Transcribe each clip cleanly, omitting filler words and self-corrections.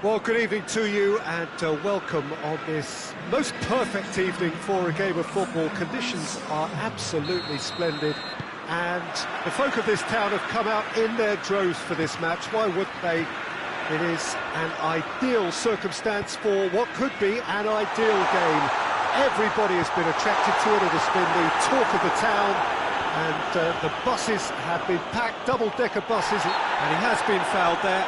Well, good evening to you and welcome on this most perfect evening for a game of football. Conditions are absolutely splendid and the folk of this town have come out in their droves for this match. Why would they? It is an ideal circumstance for what could be an ideal game. Everybody has been attracted to it. It has been the talk of the town and the buses have been packed, double-decker buses, and he has been fouled there.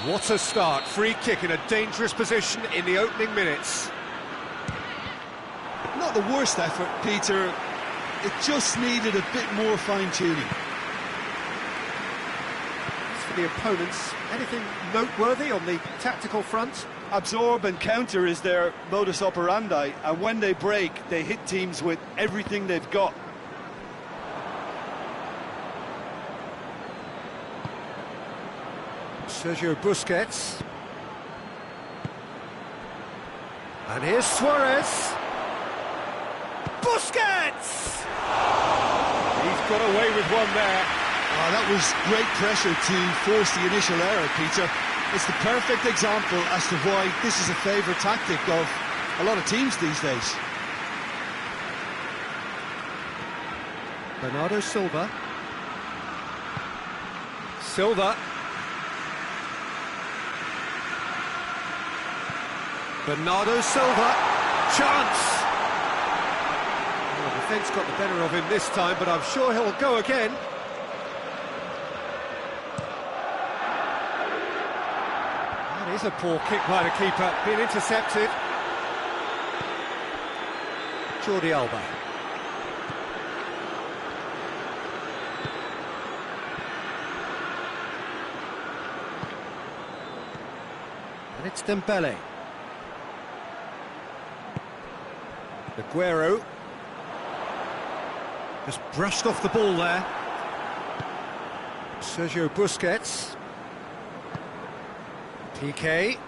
What a start, free kick in a dangerous position in the opening minutes. Not the worst effort, Peter, it just needed a bit more fine-tuning. As for the opponents, anything noteworthy on the tactical front? Absorb and counter is their modus operandi, and when they break, they hit teams with everything they've got. Sergio Busquets. And here's Suarez. Busquets! He's got away with one there. Oh, that was great pressure to force the initial error, Peter. It's the perfect example as to why this is a favourite tactic of a lot of teams these days. Bernardo Silva. Silva. Bernardo Silva, chance! Well, the defence got the better of him this time, but I'm sure he'll go again. That is a poor kick by the keeper, being intercepted. Jordi Alba. And it's Dembele. Aguero just brushed off the ball there. Sergio Busquets. PK.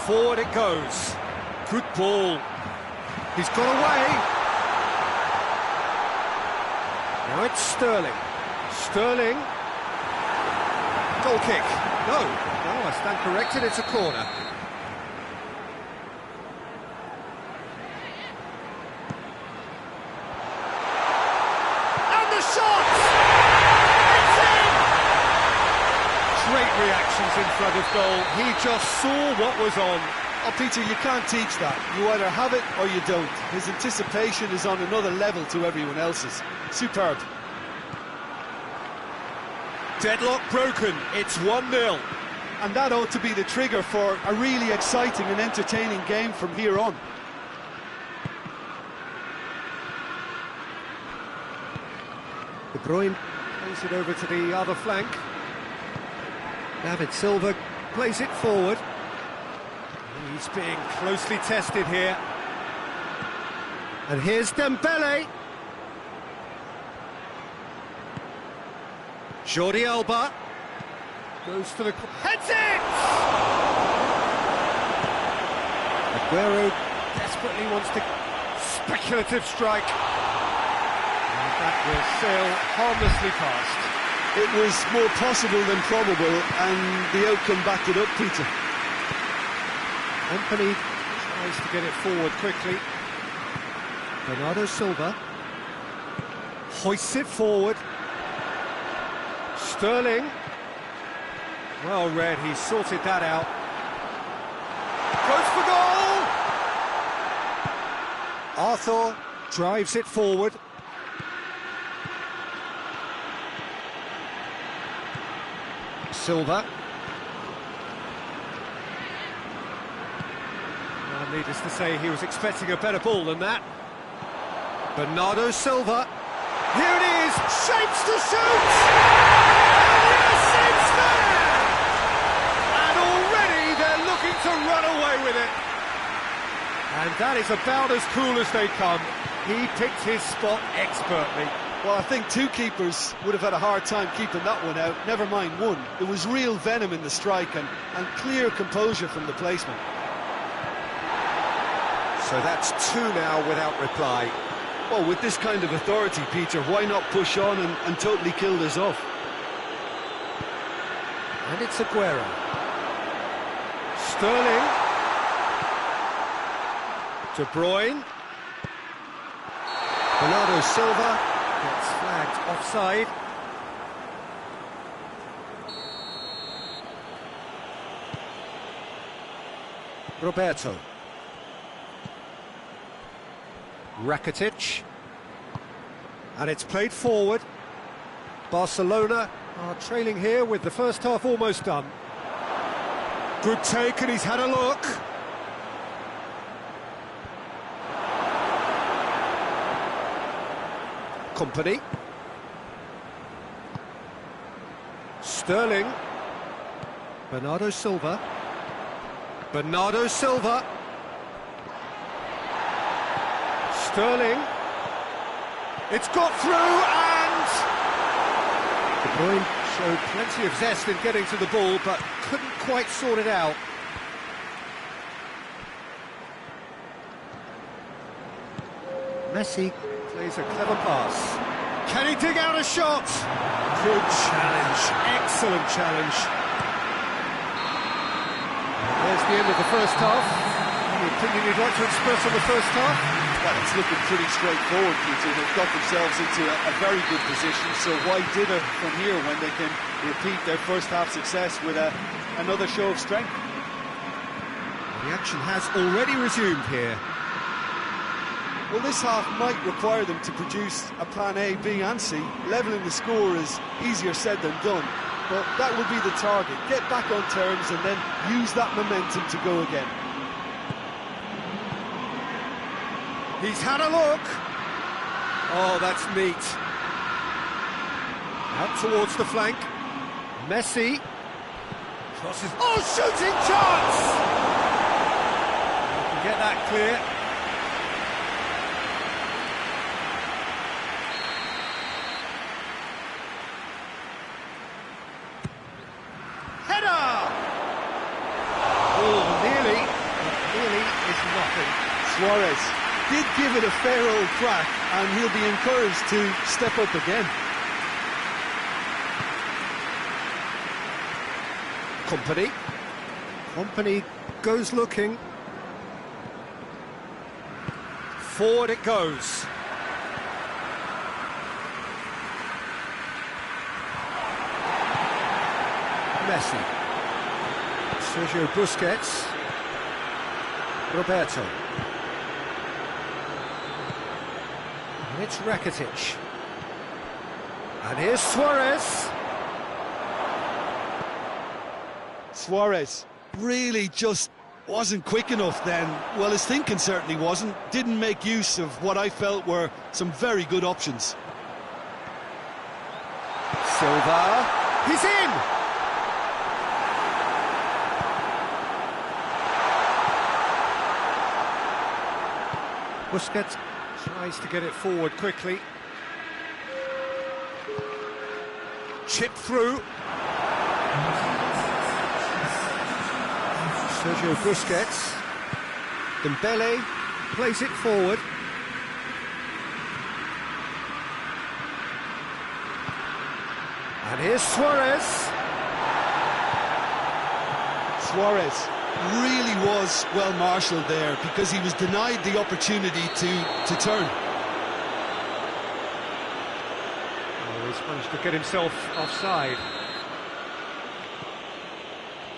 Forward it goes. Good ball. He's got away. Now it's Sterling. Sterling. Goal kick. No, I stand corrected, it's a corner. Great reactions in front of goal. He just saw what was on. Oh, Peter, you can't teach that. You either have it or you don't. His anticipation is on another level to everyone else's. Superb. Deadlock broken. It's 1-0. And that ought to be the trigger for a really exciting and entertaining game from here on. De Bruyne plays it over to the other flank. David Silva plays it forward. He's being closely tested here. And here's Dembele. Jordi Alba goes for the... Heads it! Aguero desperately wants to... Speculative strike. And that will sail harmlessly past. It was more possible than probable, and the outcome backed it up, Peter. Company tries to get it forward quickly. Bernardo Silva hoists it forward. Sterling. Well read, he sorted that out. Goes for goal! Arthur drives it forward. Silva. Well, needless to say, he was expecting a better ball than that. Bernardo Silva. Here it is, shapes to shoot! And yes, it's there! And already they're looking to run away with it. And that is about as cool as they come. He picked his spot expertly. Well, I think two keepers would have had a hard time keeping that one out, never mind one. There was real venom in the strike and clear composure from the placement. So that's two now without reply. Well, with this kind of authority, Peter, why not push on and totally kill this off? And it's Aguero. Sterling. De Bruyne. Bernardo Silva gets flagged offside. Roberto. Rakitic. And it's played forward. Barcelona are trailing here with the first half almost done. Good take, and he's had a look. Company. Sterling. Bernardo Silva. Bernardo Silva. Sterling. It's got through, and De Bruyne showed plenty of zest in getting to the ball, but couldn't quite sort it out. Messi plays a clever pass. Can he dig out a shot? Good challenge, excellent challenge. There's the end of the first half. Any opinion you'd like to express on the first half? Well, it's looking pretty straightforward, Peter. They've got themselves into a very good position, so why dither from here when they can repeat their first half success with another show of strength? The action has already resumed here. Well, this half might require them to produce a plan A, B and C. Levelling the score is easier said than done, but that would be the target. Get back on terms and then use that momentum to go again. He's had a look. Oh, that's neat. Out towards the flank. Messi. Crosses. Oh, shooting chance! You can get that clear. Header! Oh, nearly. But nearly is nothing. Suarez did give it a fair old crack, and he'll be encouraged to step up again. Company goes looking. Forward it goes. Messi. Sergio Busquets. Roberto. And it's Rakitic. And here's Suarez. Suarez really just wasn't quick enough then. Well, his thinking certainly wasn't. Didn't make use of what I felt were some very good options. Silva. He's in! Busquets tries to get it forward quickly. Chip through. Sergio Busquets. Dembele plays it forward. And here's Suarez. Suarez really was well marshalled there because he was denied the opportunity to turn. Oh, he's managed to get himself offside.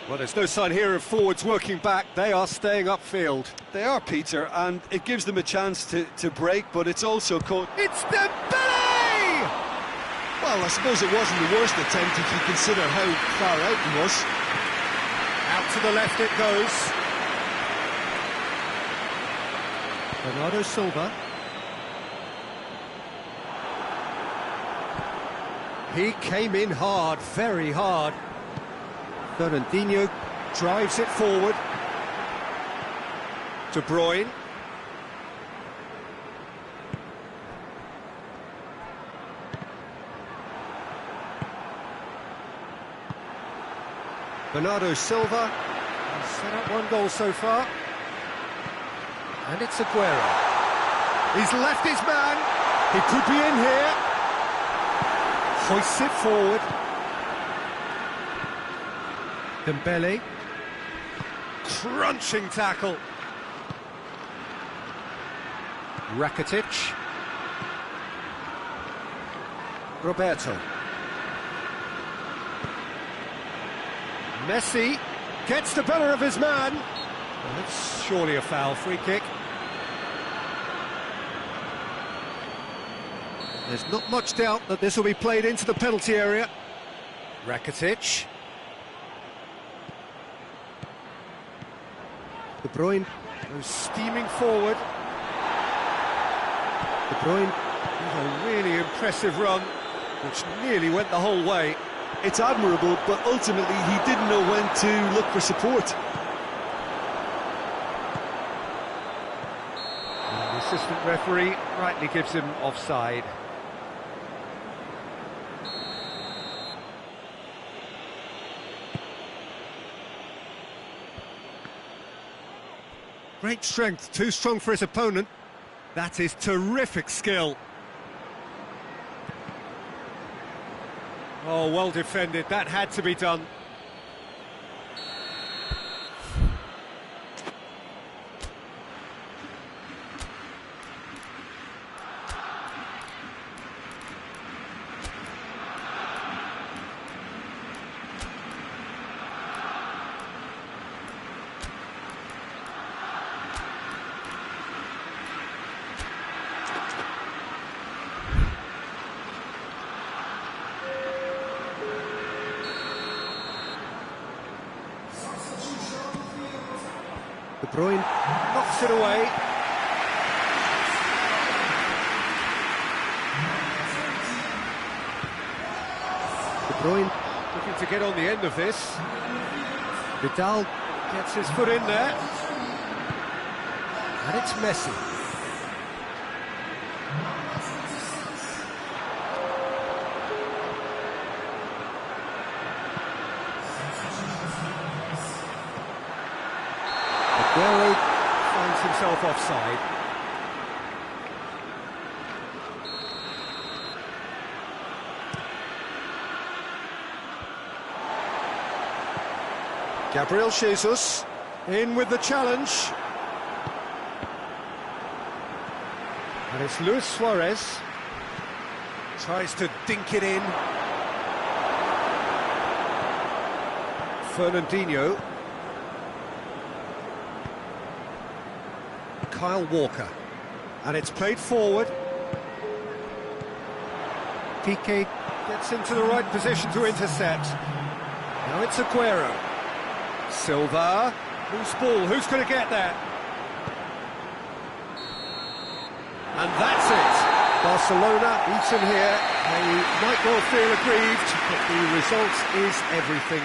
Well, there's no sign here of forwards working back. They are staying upfield. They are, Peter, and it gives them a chance to break, but it's also caught. It's Dembele! Well, I suppose it wasn't the worst attempt if you consider how far out he was. Out to the left it goes. Bernardo Silva. He came in hard, very hard. Fernandinho drives it forward. De Bruyne. Bernardo Silva has set up one goal so far. And it's Aguero. He's left his man. He could be in here. Hoists it forward. Dembele. Crunching tackle. Rakitic. Roberto. Messi gets the better of his man. Well, that's surely a foul. Free kick. There's not much doubt that this will be played into the penalty area. Rakitic. De Bruyne goes steaming forward. De Bruyne with a really impressive run, which nearly went the whole way. It's admirable, but ultimately he didn't know when to look for support. And the assistant referee rightly gives him offside. Great strength, too strong for his opponent. That is terrific skill. Oh, well defended, that had to be done. De Bruyne knocks it away. De Bruyne looking to get on the end of this. Vidal gets his foot in there. And it's Messi. Aguero finds himself offside. Gabriel Jesus in with the challenge. And it's Luis Suarez. Tries to dink it in. Fernandinho. Kyle Walker, and it's played forward. Piqué gets into the right position to intercept. Now it's Aguero. Silva, loose ball, who's going to get there? And that's it. Barcelona beaten here. They might well feel aggrieved, but the result is everything.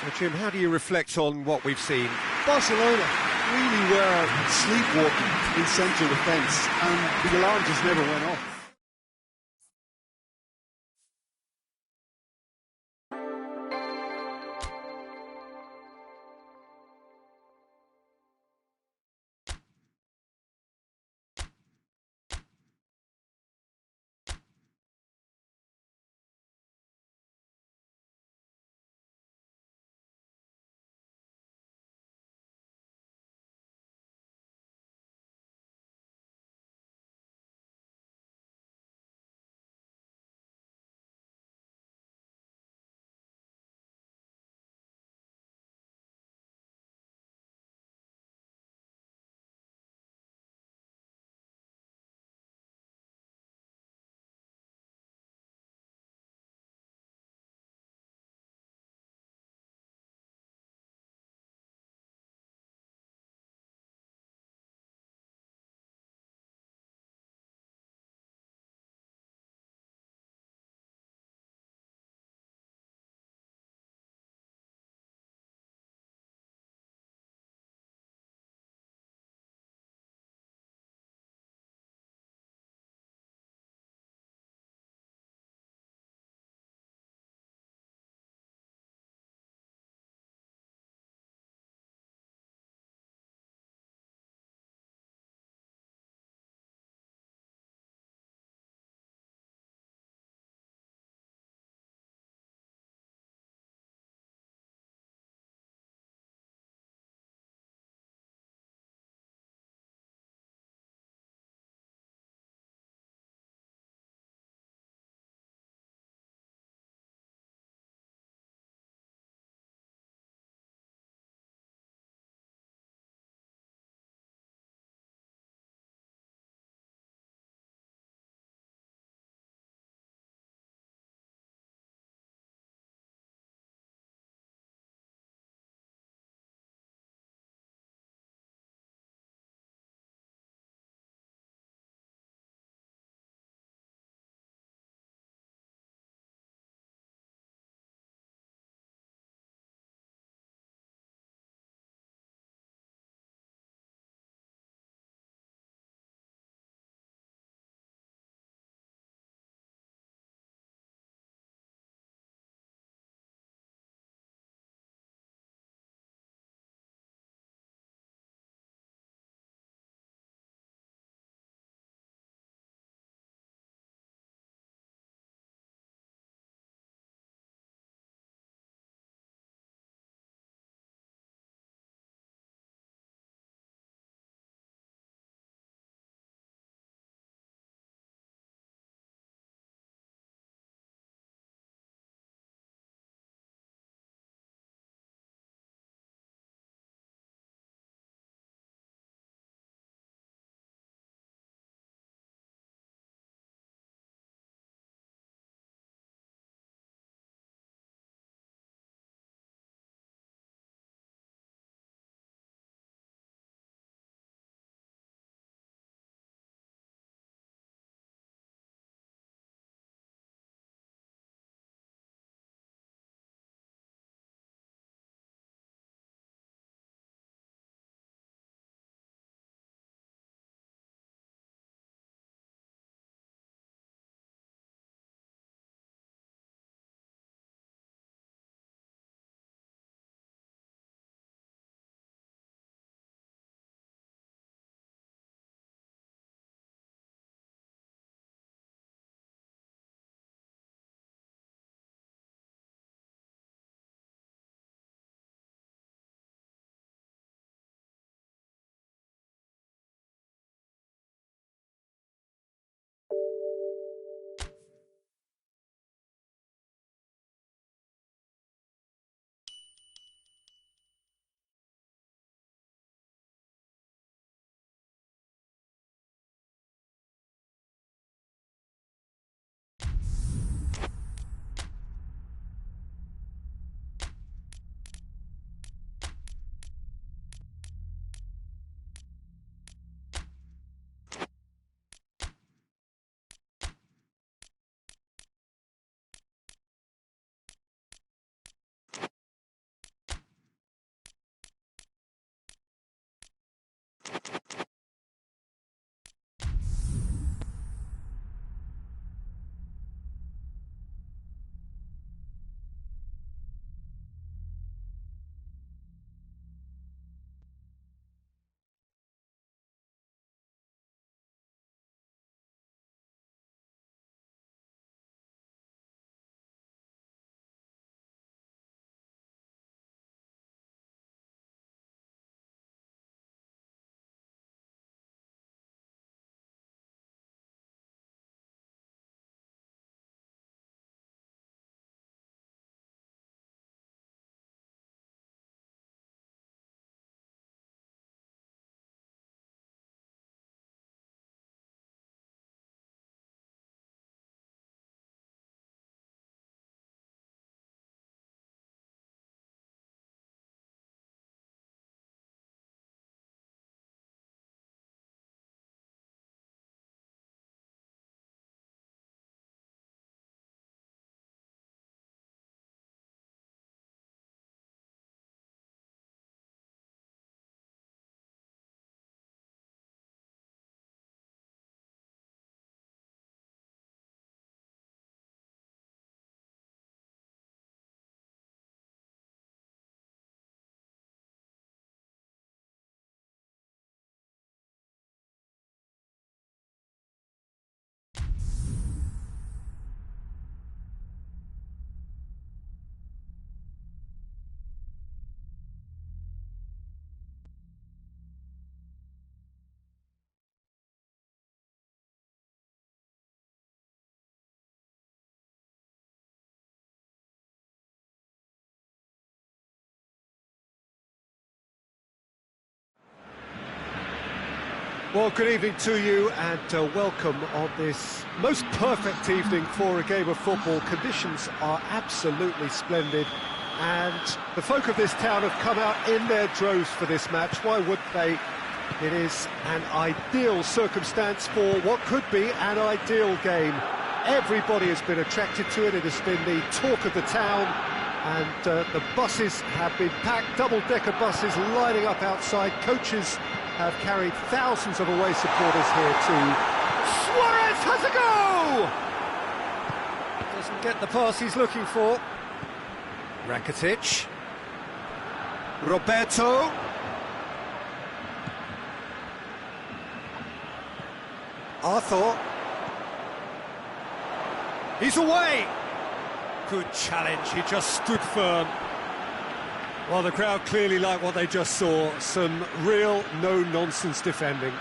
So Jim, how do you reflect on what we've seen? Barcelona really were sleepwalking in central defence, and the alarm just never went off. Well, good evening to you and welcome on this most perfect evening for a game of football. Conditions are absolutely splendid and the folk of this town have come out in their droves for this match. Why would they? It is an ideal circumstance for what could be an ideal game. Everybody has been attracted to it. It has been the talk of the town and the buses have been packed, double-decker buses lining up outside. Coaches have carried thousands of away supporters here too. Suarez has a go! Doesn't get the pass he's looking for. Rakitic. Roberto. Arthur. He's away! Good challenge, he just stood firm. Well, the crowd clearly like what they just saw. Some real no-nonsense defending.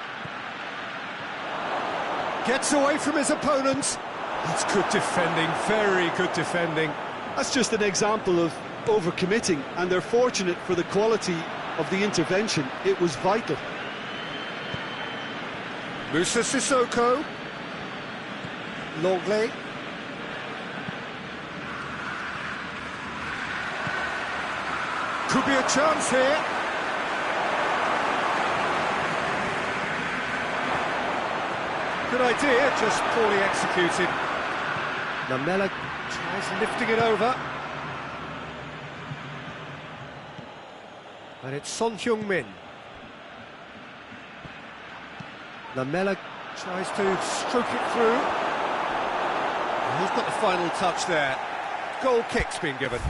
Gets away from his opponents. That's good defending, very good defending. That's just an example of overcommitting, and they're fortunate for the quality of the intervention. It was vital. Moussa Sissoko. Longley. Could be a chance here. Good idea, just poorly executed. Lamela tries lifting it over. And it's Son Heung-min. Lamela tries to stroke it through. And he's got the final touch there. Goal kick's been given.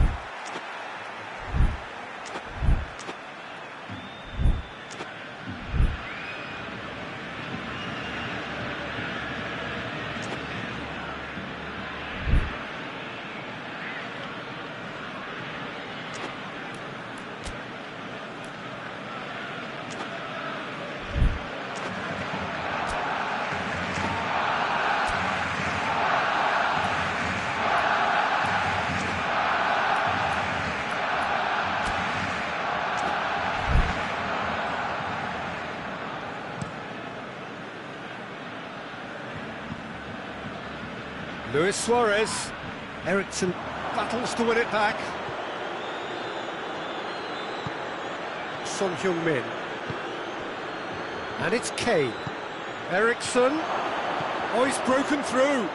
Luis Suarez. Eriksson battles to win it back. Son Heung-min. And it's Kane. Eriksson. Oh, he's broken through.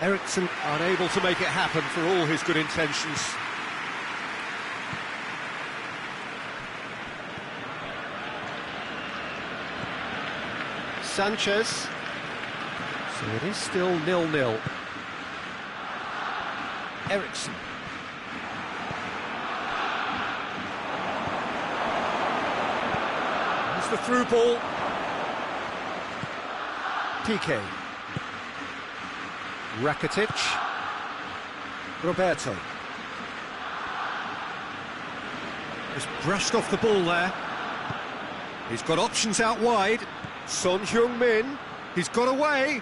Eriksson unable to make it happen for all his good intentions. Sanchez. So it is still 0-0. Eriksson. Here's the through ball. PK. Rakitic. Roberto. Just brushed off the ball there. He's got options out wide. Son Heung-min. He's got away.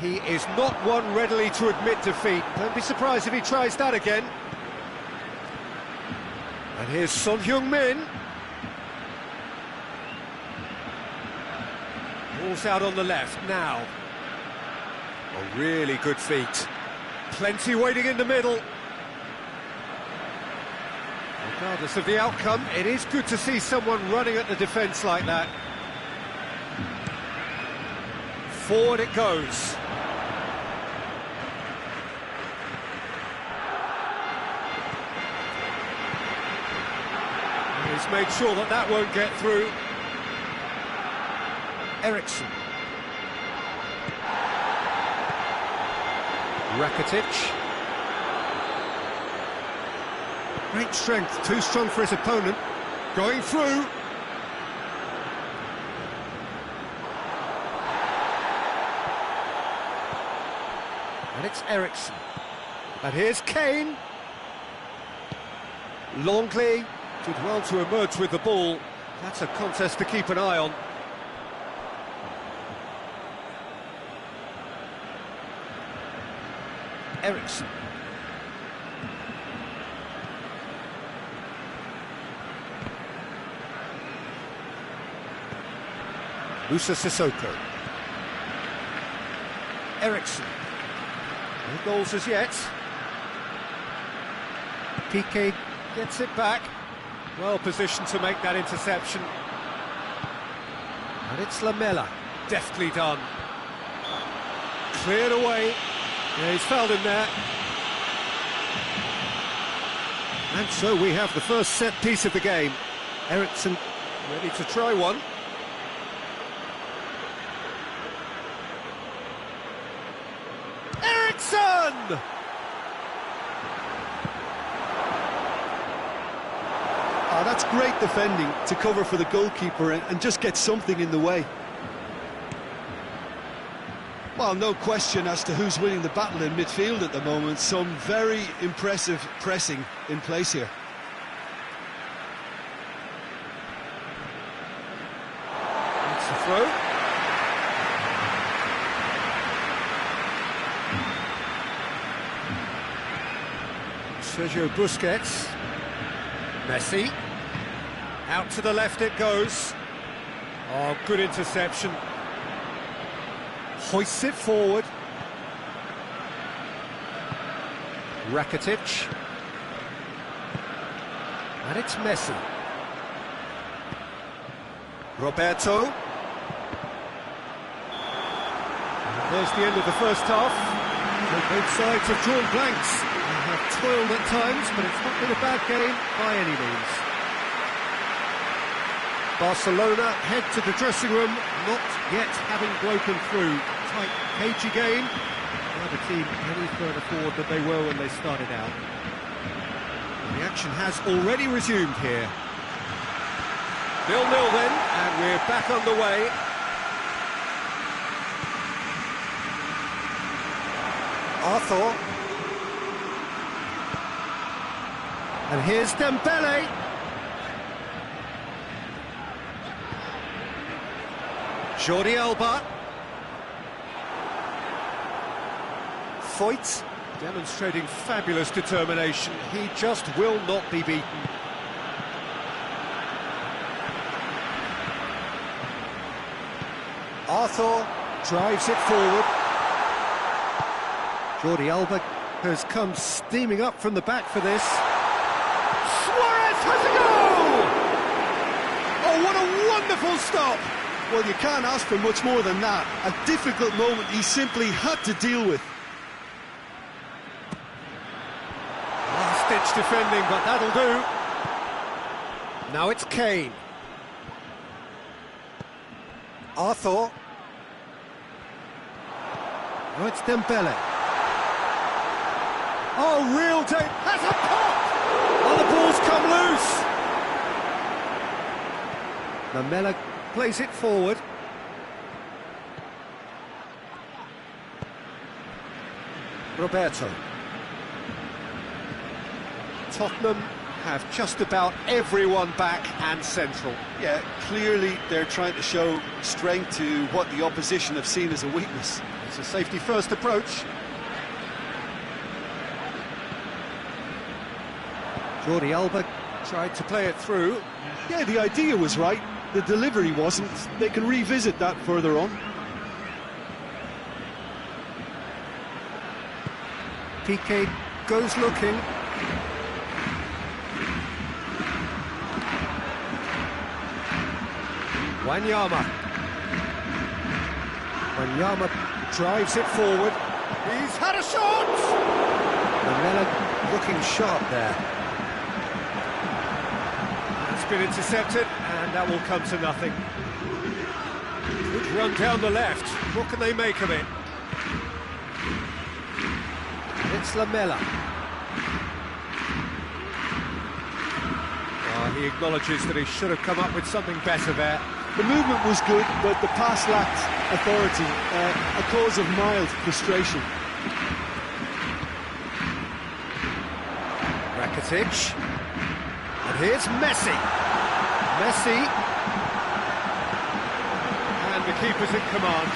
He is not one readily to admit defeat. Don't be surprised if he tries that again. And here's Son Heung-min. Ball's out on the left now. A really good feat. Plenty waiting in the middle. Regardless of the outcome, it is good to see someone running at the defence like that. Forward it goes. He's made sure that that won't get through. Eriksson. Rakitic. Great strength, too strong for his opponent. Going through. And it's Eriksson. And here's Kane. Longley did well to emerge with the ball. That's a contest to keep an eye on. Eriksson. Musa Sissoko. Ericsson. No goals as yet. Piqué gets it back. Well positioned to make that interception. And it's Lamela. Deftly done. Cleared away. Yeah, he's fouled him there. And so we have the first set piece of the game. Ericsson ready to try one. Ericsson! Oh, that's great defending to cover for the goalkeeper and just get something in the way. Well, no question as to who's winning the battle in midfield at the moment. Some very impressive pressing in place here. That's the throw. Sergio Busquets. Messi. Out to the left it goes. Oh, good interception. Hoists it forward. Rakitic. And it's Messi. Roberto. And there's the end of the first half. So both sides have drawn blanks. They have toiled at times, but it's not been a bad game by any means. Barcelona head to the dressing room, not yet having broken through. Tight, cagey game. Neither team any further forward than they were when they started out. And the action has already resumed here. 0-0 then, and we're back underway. Arthur. And here's Dembele. Jordi Alba. Foyt demonstrating fabulous determination. He just will not be beaten. Arthur drives it forward. Jordi Alba has come steaming up from the back for this. Suarez has a goal! Oh, what a wonderful stop! Well, you can't ask for much more than that. A difficult moment he simply had to deal with. Last-ditch defending, but that'll do. Now it's Kane. Arthur. Now it's Dembele. Oh, real day. Has a pop! Oh, the ball's come loose. Lamela plays it forward. Roberto. Tottenham have just about everyone back and central. Yeah, clearly they're trying to show strength to what the opposition have seen as a weakness. It's a safety-first approach. Jordi Alba tried to play it through. Yeah, the idea was right. The delivery wasn't. They can revisit that further on. Piqué goes looking. Wanyama. Wanyama drives it forward. He's had a shot! Lamela looking sharp there. It's been intercepted, and that will come to nothing. Good run down the left. What can they make of it? It's Lamela. Oh, he acknowledges that he should have come up with something better there. The movement was good, but the pass lacked authority, a cause of mild frustration. Rakitic. And here's Messi. Messi. And the keeper's in command.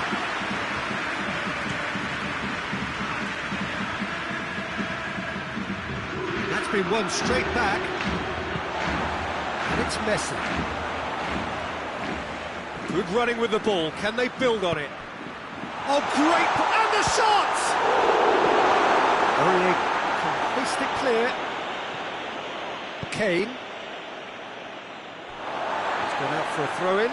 That's been won straight back. And it's Messi. Good running with the ball. Can they build on it? Oh, great! And the shot! Aurier can hoist it clear. Kane. It's gone out for a throw-in.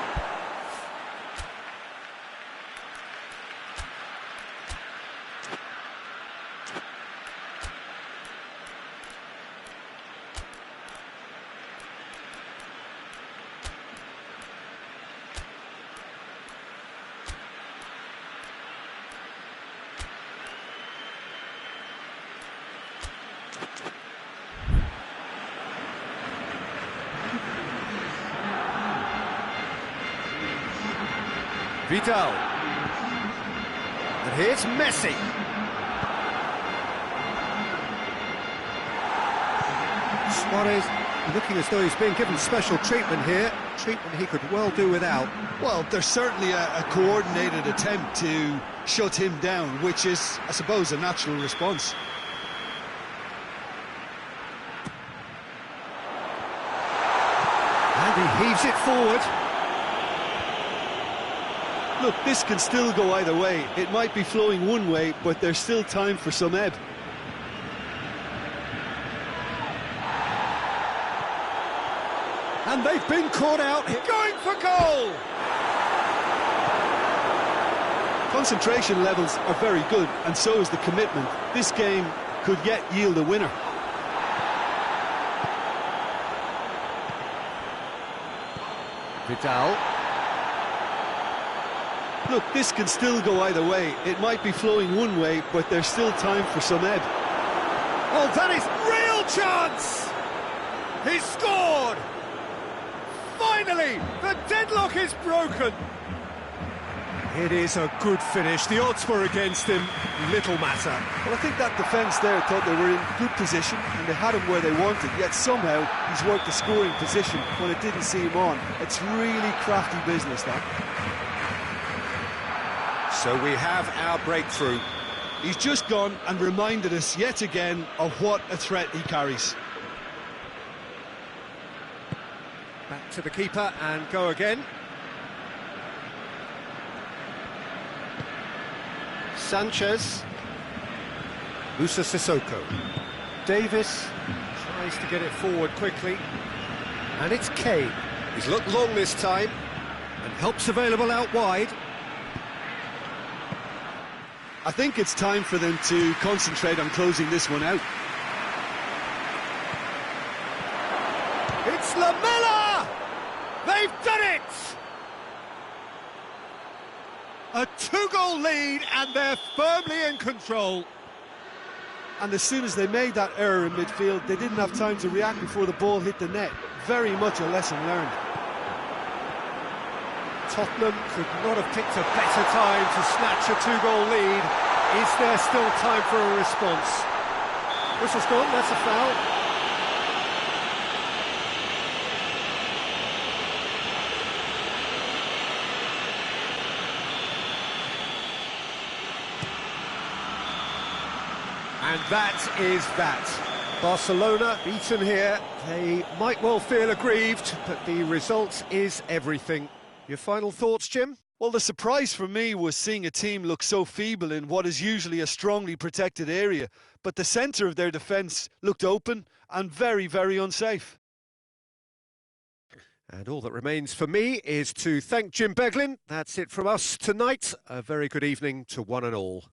Vidal. And here's Messi. Suarez looking as though he's being given special treatment here. Treatment he could well do without. Well, there's certainly a coordinated attempt to shut him down, which is, I suppose, a natural response. And he heaves it forward. Look, this can still go either way. It might be flowing one way, but there's still time for some ebb. And they've been caught out, going for goal! Concentration levels are very good, and so is the commitment. This game could yet yield a winner. Vidal. Look, this can still go either way. It might be flowing one way, but there's still time for some ebb. Oh, that is real chance! He's scored! Finally, the deadlock is broken. It is a good finish. The odds were against him. Little matter. Well, I think that defence there thought they were in good position and they had him where they wanted, yet somehow he's worked the scoring position when it didn't see him on. It's really crafty business, that. So we have our breakthrough. He's just gone and reminded us yet again of what a threat he carries. Back to the keeper and go again. Sanchez. Musa Sissoko. Davis tries to get it forward quickly. And it's Kane. He's looked long this time. And help's available out wide. I think it's time for them to concentrate on closing this one out. It's Lamela! They've done it! A two-goal lead and they're firmly in control. And as soon as they made that error in midfield, they didn't have time to react before the ball hit the net. Very much a lesson learned. Tottenham could not have picked a better time to snatch a two-goal lead. Is there still time for a response? Whistle's gone, that's a foul. And that is that. Barcelona beaten here. They might well feel aggrieved, but the result is everything. Your final thoughts, Jim? Well, the surprise for me was seeing a team look so feeble in what is usually a strongly protected area. But the centre of their defence looked open and very, very unsafe. And all that remains for me is to thank Jim Beglin. That's it from us tonight. A very good evening to one and all.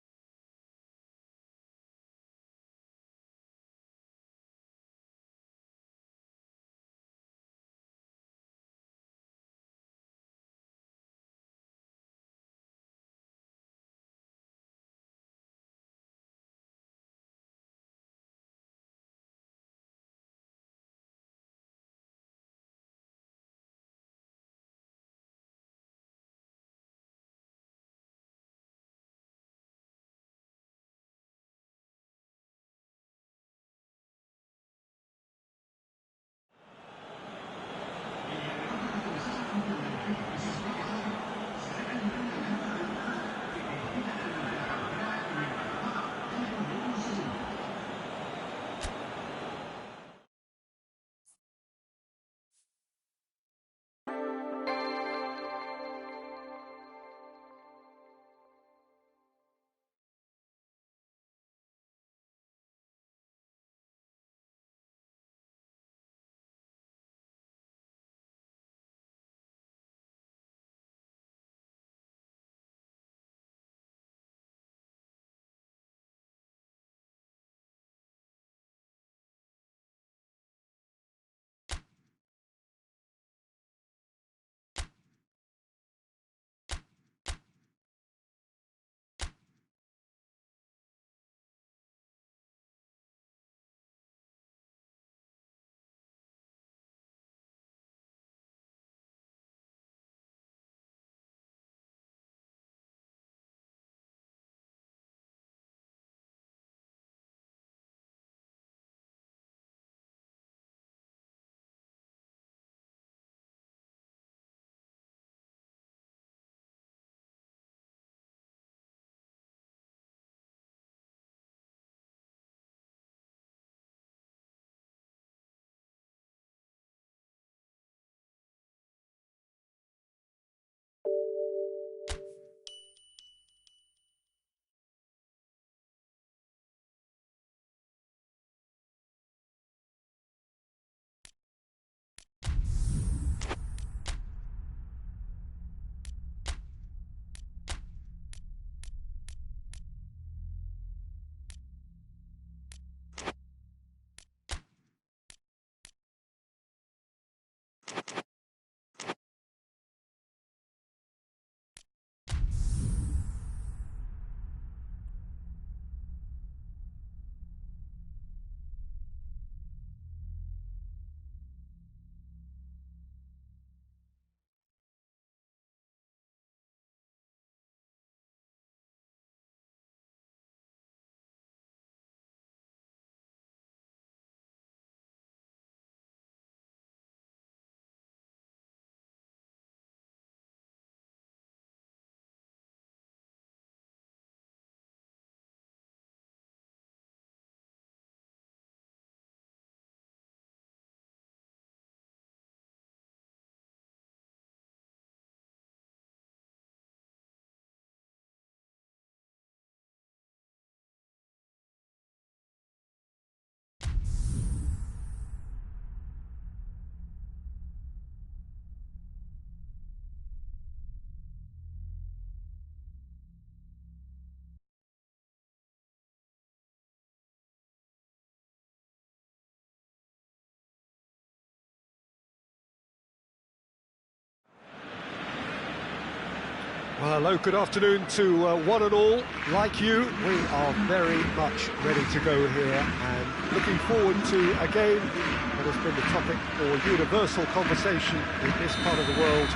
Well, hello, good afternoon to one and all. Like you, we are very much ready to go here and looking forward to a game that has been the topic for universal conversation in this part of the world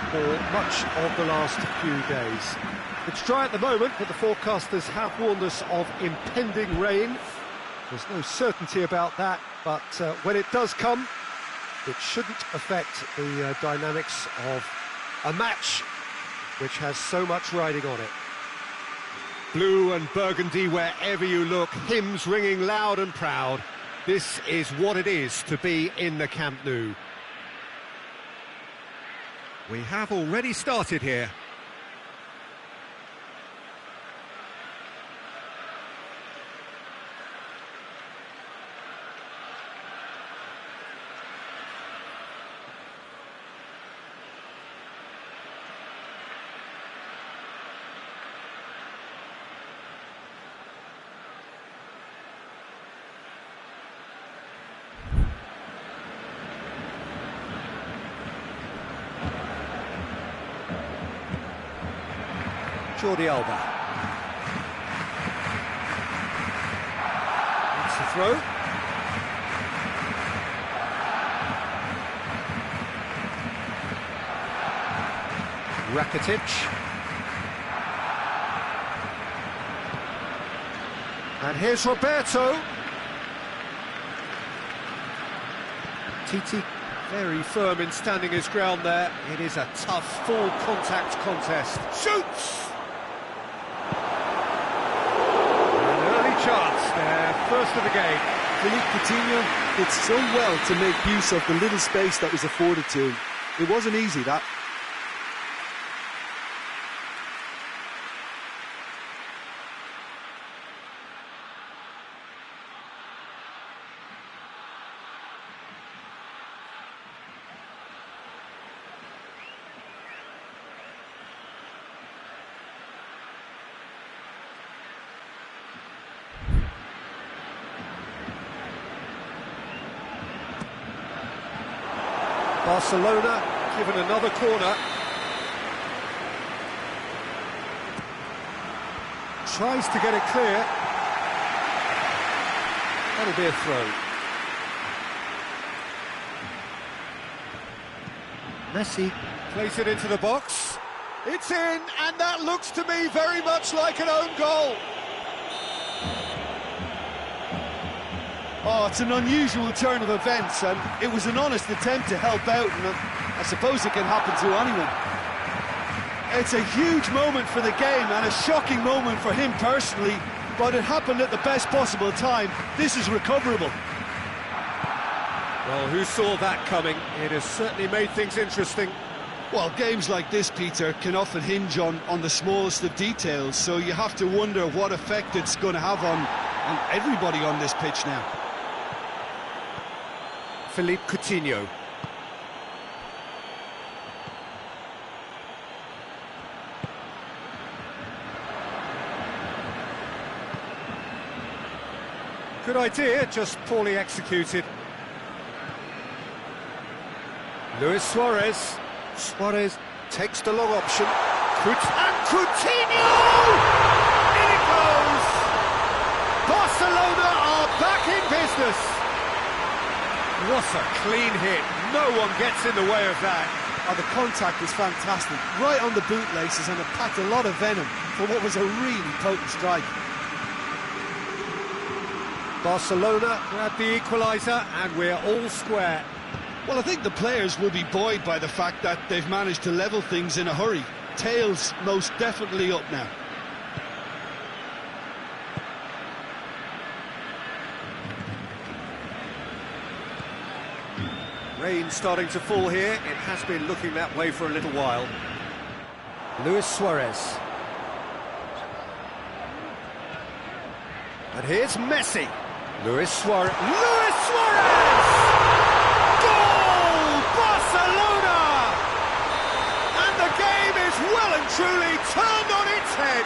for much of the last few days. It's dry at the moment, but the forecasters have warned us of impending rain. There's no certainty about that, but when it does come, it shouldn't affect the dynamics of a match which has so much riding on it. Blue and burgundy wherever you look, hymns ringing loud and proud. This is what it is to be in the Camp Nou. We have already started here. Jordi Alba. That's the throw. Rakitic. And here's Roberto. Titi very firm in standing his ground there. It is a tough, full contact contest. Shoots! Chance there, first of the game. Philippe Coutinho did so well to make use of the little space that was afforded to him. It wasn't easy, that. Barcelona given another corner. Tries to get it clear. That'll be a throw. Messi plays it into the box. It's in, and that looks to me very much like an own goal. Oh, it's an unusual turn of events, and it was an honest attempt to help out, and I suppose it can happen to anyone. It's a huge moment for the game, and a shocking moment for him personally, but it happened at the best possible time. This is recoverable. Well, who saw that coming? It has certainly made things interesting. Well, games like this, Peter, can often hinge on the smallest of details, so you have to wonder what effect it's going to have on everybody on this pitch now. Philippe Coutinho. Good idea, just poorly executed. Luis Suarez. Suarez takes the long option. And Coutinho! In it goes! Barcelona are back in business. What a clean hit. No one gets in the way of that. Oh, the contact was fantastic. Right on the bootlaces, and it packed a lot of venom for what was a really potent strike. Barcelona grab the equaliser, and we're all square. Well, I think the players will be buoyed by the fact that they've managed to level things in a hurry. Tails most definitely up now. Rain starting to fall here. It has been looking that way for a little while. Luis Suarez. And here's Messi. Luis Suarez. Luis Suarez! Goal! Barcelona! And the game is well and truly turned on its head.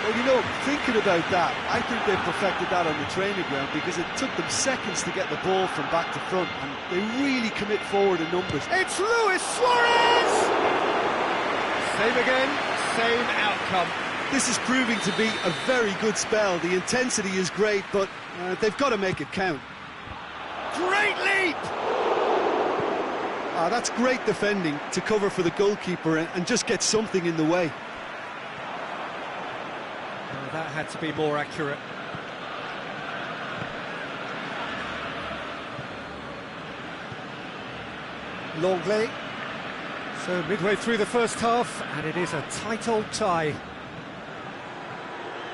Well, you know, thinking about that, I think they've perfected that on the training ground, because it took them seconds to get the ball from back to front, and they really commit forward in numbers. It's Luis Suarez! Same again, same outcome. This is proving to be a very good spell. The intensity is great, but they've got to make it count. Great leap! That's great defending to cover for the goalkeeper and just get something in the way. Oh, that had to be more accurate. Longley. So midway through the first half, and it is a tight old tie.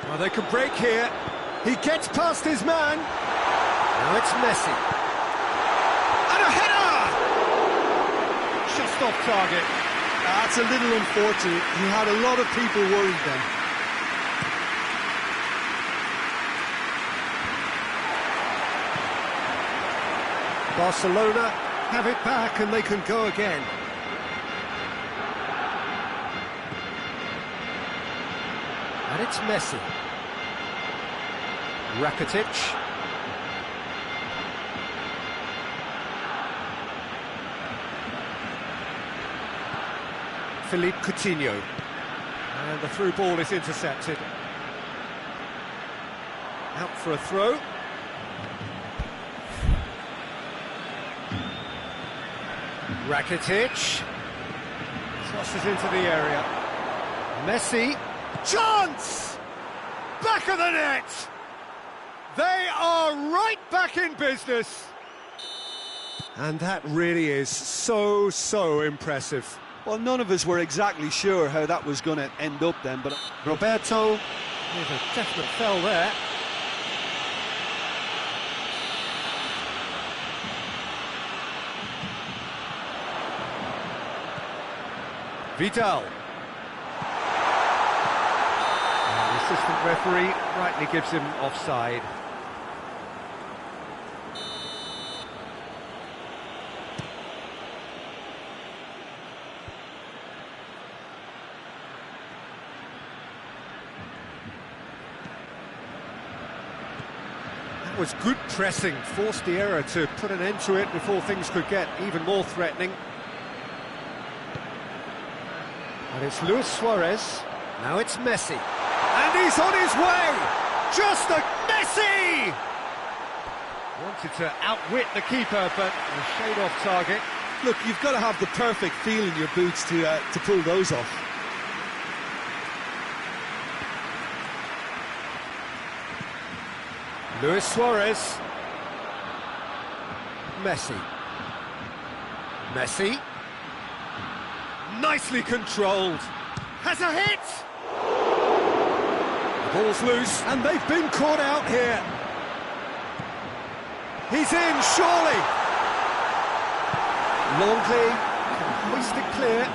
Well, they can break here. He gets past his man. Now it's Messi. And a header! Just off target. That's a little unfortunate. He had a lot of people worried then. Barcelona have it back and they can go again. And it's Messi. Rakitic. Philippe Coutinho. And the through ball is intercepted. Out for a throw. Rakitic. Crosses into the area. Messi. Chance! Back of the net! They are right back in business. And that really is so impressive. Well, none of us were exactly sure how that was going to end up then, but Roberto, there's a definite foul there. Vidal. And the assistant referee rightly gives him offside. That was good pressing, forced the error to put an end to it before things could get even more threatening. And it's Luis Suarez. Now it's Messi. And he's on his way! Just a Messi! Wanted to outwit the keeper, but a shade off target. look, you've got to have the perfect feel in your boots to pull those off. Luis Suarez. Messi. Messi. Nicely controlled. Has a hit! The ball's loose, and they've been caught out here. He's in, surely. Longley can hoist it clear.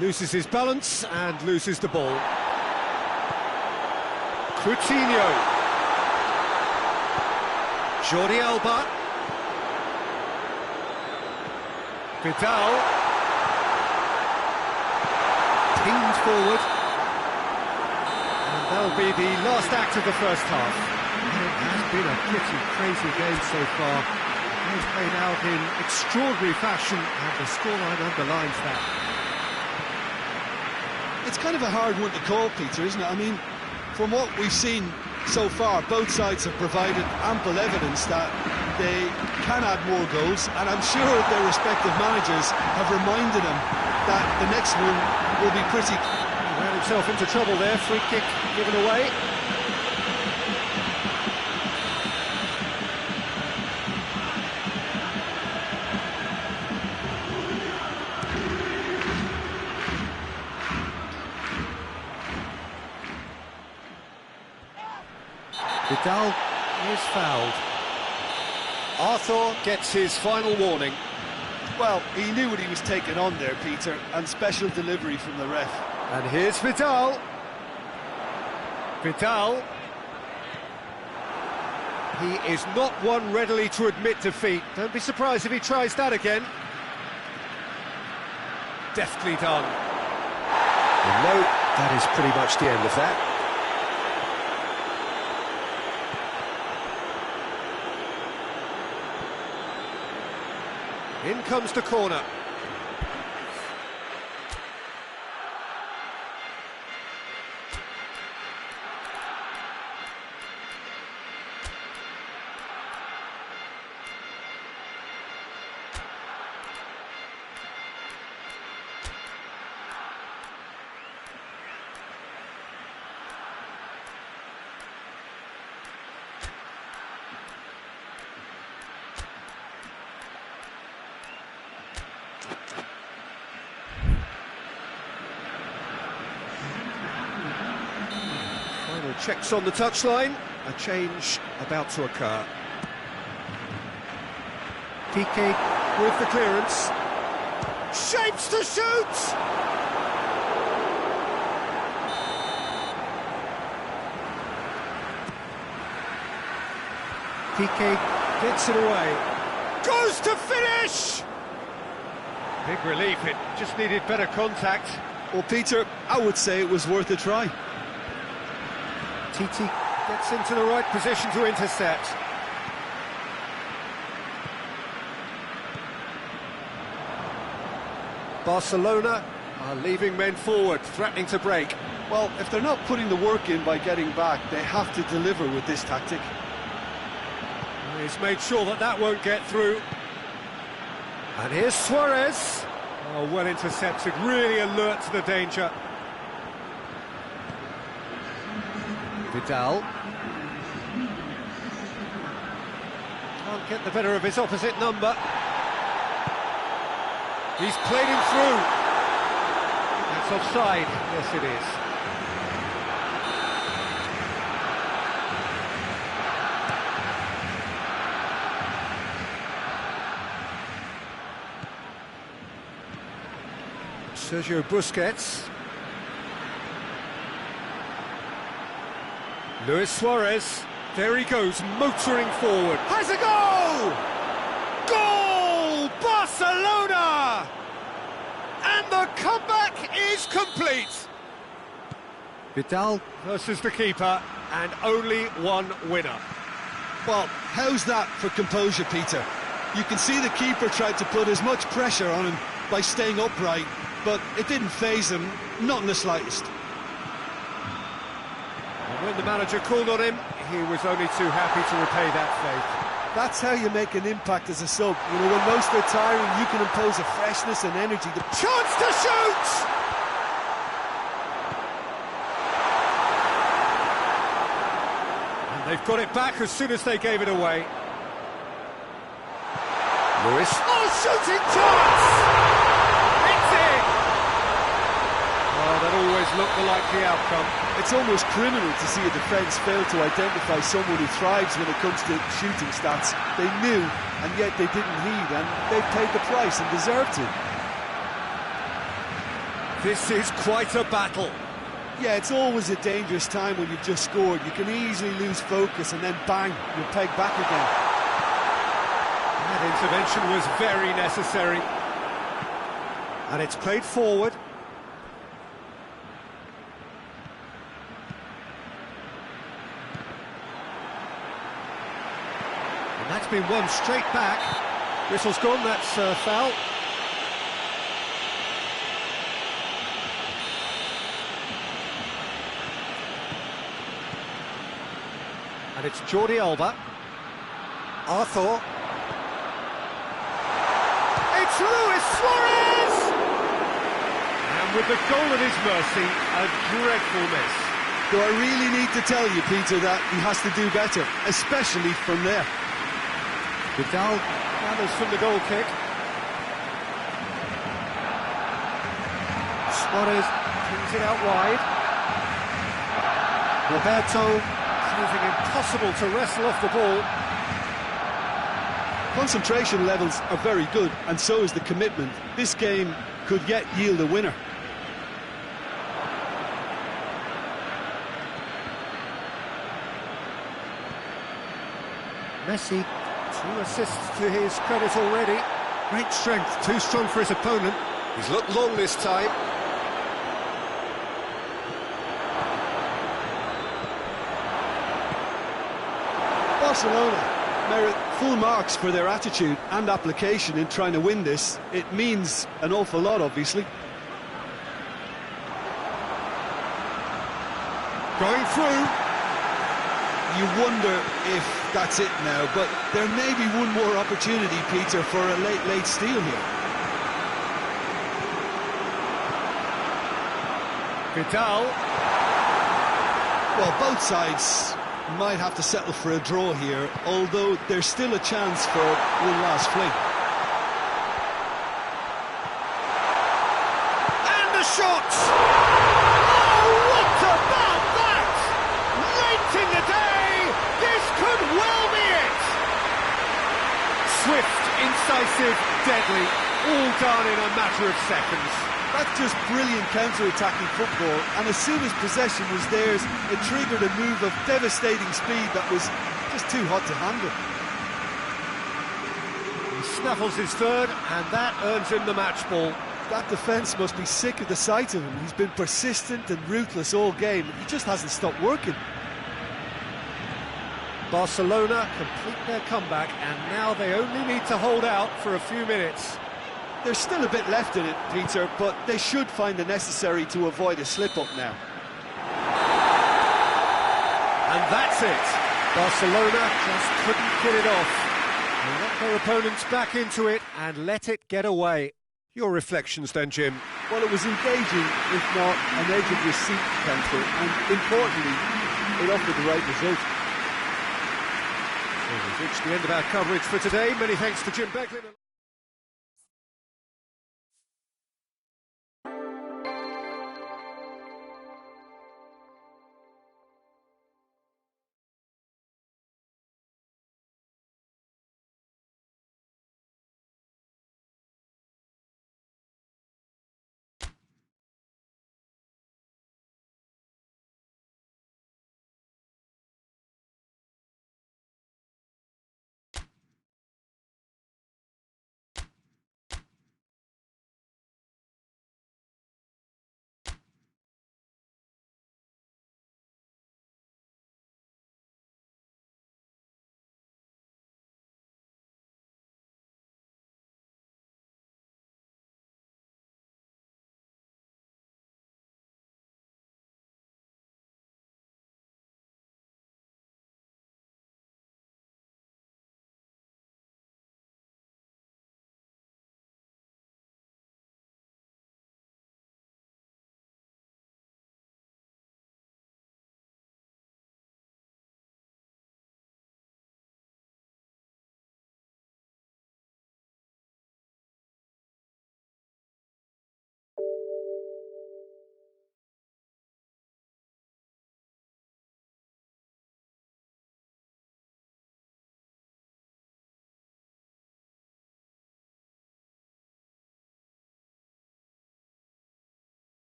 Loses his balance and loses the ball. Coutinho. Jordi Alba. Vidal. Pinged forward. And that'll be the last act of the first half. It has been a pretty crazy game so far. It's played out in extraordinary fashion, and the scoreline underlines that. It's kind of a hard one to call, Peter, isn't it? I mean, from what we've seen so far, both sides have provided ample evidence that they can add more goals, and I'm sure their respective managers have reminded them that the next one will be pretty... He ran himself into trouble there, free kick given away. Vidal is fouled. Arthur gets his final warning. Well, he knew what he was taking on there, Peter, and special delivery from the ref. And here's Vidal. Vidal. He is not one readily to admit defeat. Don't be surprised if he tries that again. Deftly done. And no, that is pretty much the end of that. In comes the corner. checks on the touchline, a change about to occur. Piqué with the clearance. Shapes to shoot! Piqué gets it away. Goes to finish! Big relief, it just needed better contact. Well, Peter, I would say it was worth a try. Titi gets into the right position to intercept. Barcelona are leaving men forward, threatening to break. Well, if they're not putting the work in by getting back, they have to deliver with this tactic. He's made sure that that won't get through. And here's Suarez. Oh, well intercepted, really alert to the danger. Vidal. Can't get the better of his opposite number. He's played him through. That's offside. Yes, it is. Sergio Busquets. Luis Suarez. There he goes, motoring forward. Has a goal! Goal! Barcelona! And the comeback is complete. Vidal versus the keeper, and only one winner. Well, how's that for composure, Peter? You can see the keeper tried to put as much pressure on him by staying upright, but it didn't faze him, not in the slightest. And when the manager called on him, he was only too happy to repay that faith. That's how you make an impact as a sub. You know, when most are tiring, you can impose a freshness and energy. The chance to shoot! And they've got it back as soon as they gave it away. Lewis. Oh, shooting chance! It's in! Oh, that always looked the likely outcome. It's almost criminal to see a defence fail to identify someone who thrives when it comes to shooting stats. They knew, and yet they didn't heed, and they paid the price and deserved to. This is quite a battle. Yeah, it's always a dangerous time when you've just scored. You can easily lose focus, and then bang, you're pegged back again. That intervention was very necessary. And it's played forward. And that's been won straight back. Whistle's gone, that's foul. And it's Jordi Alba. Arthur. It's Luis Suarez! And with the goal at his mercy, a dreadful miss. Do I really need to tell you, Peter, that he has to do better, especially from there? Vidal gathers from the goal kick. Suarez brings it out wide. Roberto proving impossible to wrestle off the ball. Concentration levels are very good, and so is the commitment. This game could yet yield a winner. Messi, 2 assists to his credit already. Great strength, too strong for his opponent. He's looked long this time. Barcelona merit full marks for their attitude and application in trying to win this. It means an awful lot, obviously. Going through. You wonder if that's it now, but there may be one more opportunity, Peter, for a late steal here. Vidal. Well, both sides might have to settle for a draw here, although there's still a chance for one last fling. And the shot! Oh, what about that? all done in a matter of seconds. That's just brilliant counter-attacking football, and as soon as possession was theirs, it triggered a move of devastating speed that was just too hot to handle. He snaffles his third, and that earns him the match ball. That defence must be sick of the sight of him. He's been persistent and ruthless all game. He just hasn't stopped working. Barcelona complete their comeback, and now they only need to hold out for a few minutes. There's still a bit left in it, Peter, but they should find the necessary to avoid a slip-up now. And that's it. Barcelona just couldn't get it off. They let their opponents back into it and let it get away. Your reflections then, Jim? Well, it was engaging, if not an edge of your seat counter, and importantly, it offered the right result. Well, we've reached the end of our coverage for today. Many thanks to Jim Becklin.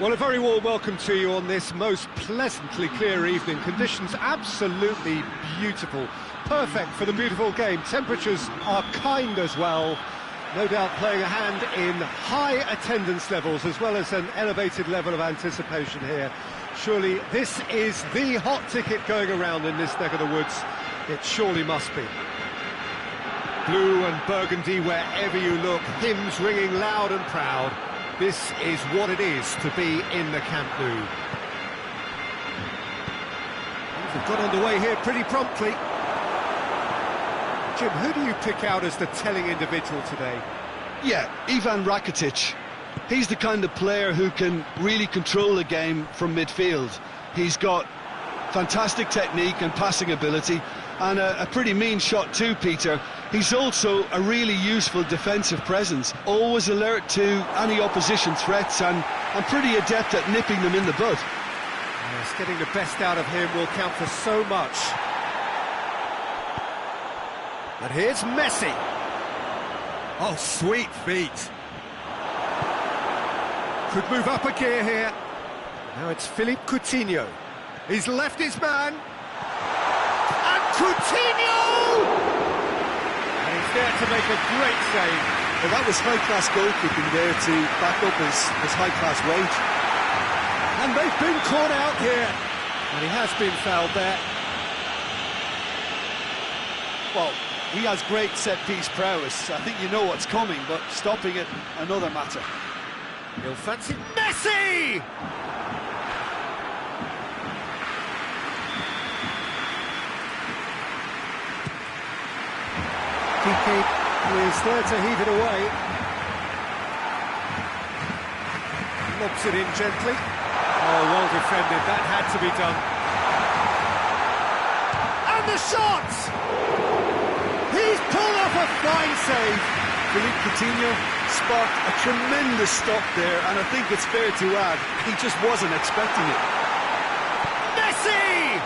Well, a very warm welcome to you on this most pleasantly clear evening. Conditions absolutely beautiful. Perfect for the beautiful game. Temperatures are kind as well. No doubt playing a hand in high attendance levels as well as an elevated level of anticipation here. Surely this is the hot ticket going around in this neck of the woods. It surely must be. Blue and burgundy wherever you look, hymns ringing loud and proud. This is what it is to be in the Camp Nou. They've got underway here pretty promptly. Jim, who do you pick out as the telling individual today? Yeah, Ivan Rakitic. He's the kind of player who can really control the game from midfield. He's got fantastic technique and passing ability, and a pretty mean shot too, Peter. He's also a really useful defensive presence, always alert to any opposition threats and pretty adept at nipping them in the bud. Yes, getting the best out of him will count for so much. And here's Messi. Oh, sweet feet. Could move up a gear here. Now it's Philippe Coutinho. He's left his man. And Coutinho! And he's there to make a great save. Well, that was high-class goalkeeping there to back up his high-class wage. And they've been caught out here. And he has been fouled there. Well, he has great set-piece prowess. I think you know what's coming, but stopping it, another matter. He'll fancy Messi! Kike is there to heave it away. Lobs it in gently. Oh, well defended, that had to be done. And the shot! He's pulled off a fine save. Philippe Coutinho sparked a tremendous stop there, and I think it's fair to add, he just wasn't expecting it. Messi!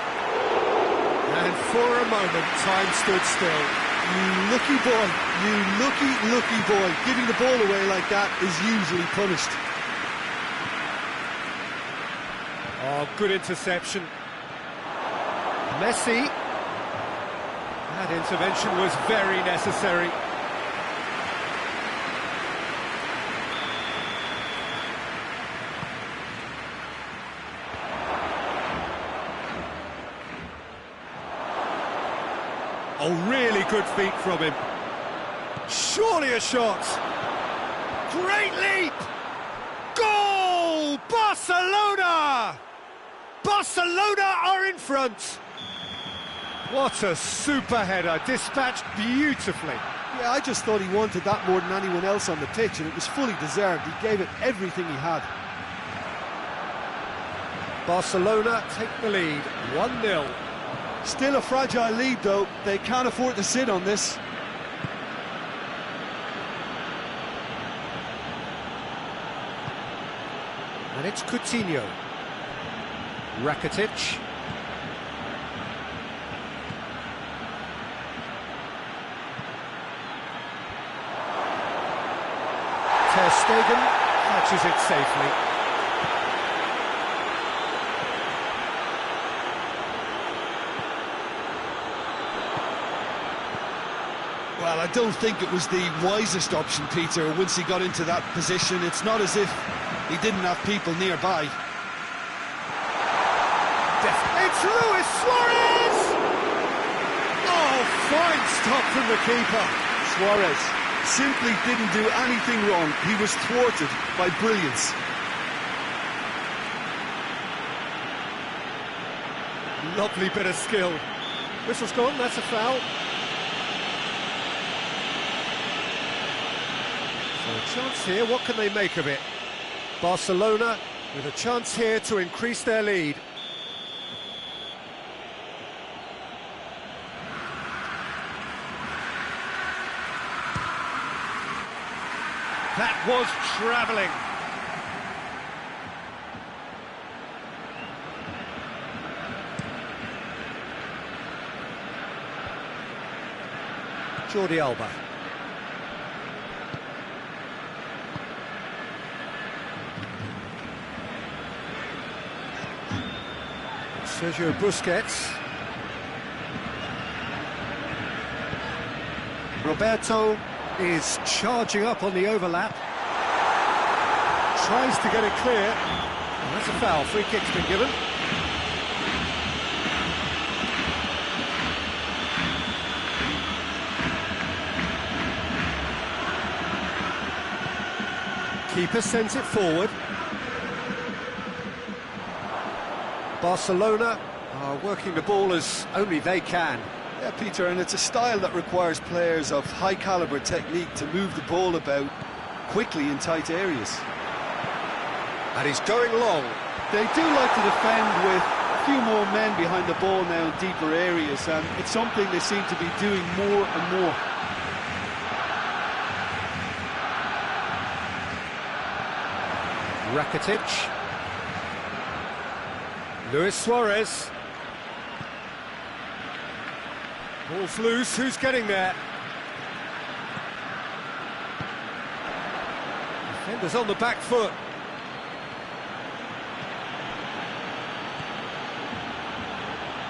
And for a moment, time stood still. You lucky boy, you lucky boy. Giving the ball away like that is usually punished. Oh, good interception. Messi. That intervention was very necessary. Oh, really good feet from him. Surely a shot. Great leap. Goal! Barcelona! Barcelona are in front. What a super header, dispatched beautifully. Yeah, I just thought he wanted that more than anyone else on the pitch, and it was fully deserved. He gave it everything he had. Barcelona take the lead, 1-0. Still a fragile lead, though. They can't afford to sit on this. And it's Coutinho. Rakitic. Ter Stegen catches it safely. Well, I don't think it was the wisest option, Peter, once he got into that position. It's not as if he didn't have people nearby. It's Luis Suarez! Oh, fine stop from the keeper. Suarez simply didn't do anything wrong. He was thwarted by brilliance. Lovely bit of skill. Whistle's gone, that's a foul. So a chance here, what can they make of it? Barcelona with a chance here to increase their lead. That was travelling. Jordi Alba. Sergio Busquets. Roberto is charging up on the overlap. Tries to get it clear. And that's a foul. Free kick's been given. Keeper sends it forward. Barcelona are working the ball as only they can. Yeah, Peter, and it's a style that requires players of high-caliber technique to move the ball about quickly in tight areas. And he's going long. They do like to defend with a few more men behind the ball now in deeper areas, and it's something they seem to be doing more and more. Rakitic. Luis Suarez. Ball's loose, who's getting there? Defenders on the back foot.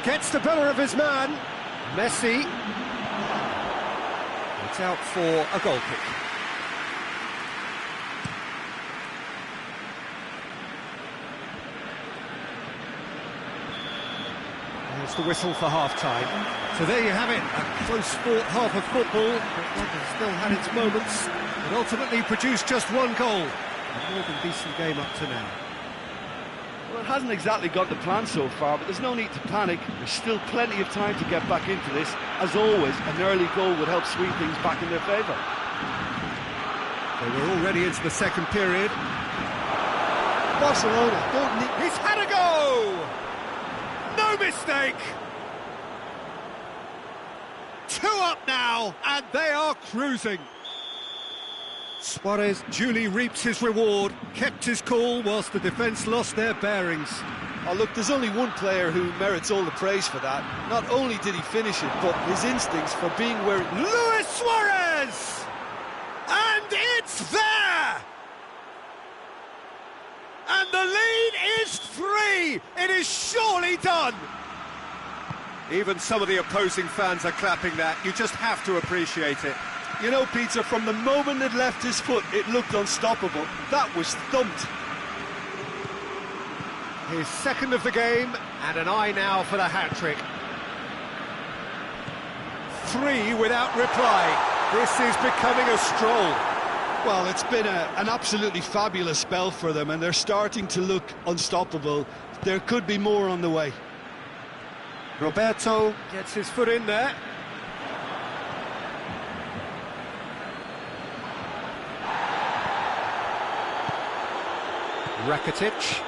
Gets the better of his man. Messi. It's out for a goal kick. There's the whistle for half-time. So there you have it, a close-fought half of football, but one has still had its moments, and ultimately produced just one goal. A more than decent game up to now. Well, it hasn't exactly got the plan so far, but there's no need to panic. There's still plenty of time to get back into this. As always, an early goal would help swing things back in their favour. They were already into the second period. Barcelona don't need... He's had a go! No mistake! 2 up now, and they are cruising. Suarez duly reaps his reward, kept his cool whilst the defence lost their bearings. Oh, look, there's only one player who merits all the praise for that. Not only did he finish it, but his instincts for being where... Luis Suarez! And it's there! And the lead is 3! It is surely done! Even some of the opposing fans are clapping that. You just have to appreciate it. You know, Peter, from the moment it left his foot, it looked unstoppable. That was thumped. His second of the game, and an eye now for the hat-trick. 3 without reply. This is becoming a stroll. Well, it's been an absolutely fabulous spell for them, and they're starting to look unstoppable. There could be more on the way. Roberto gets his foot in there. Rakitic.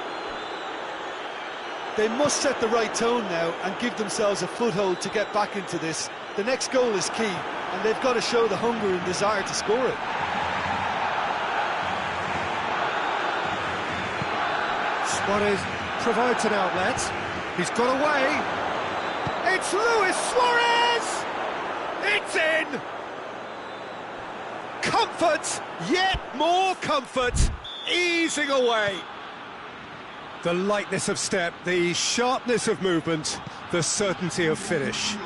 They must set the right tone now and give themselves a foothold to get back into this. The next goal is key, and they've got to show the hunger and desire to score it. Suarez provides an outlet. He's got away. It's Luis Suarez! It's in! Comfort, yet more comfort, easing away. The lightness of step, the sharpness of movement, the certainty of finish.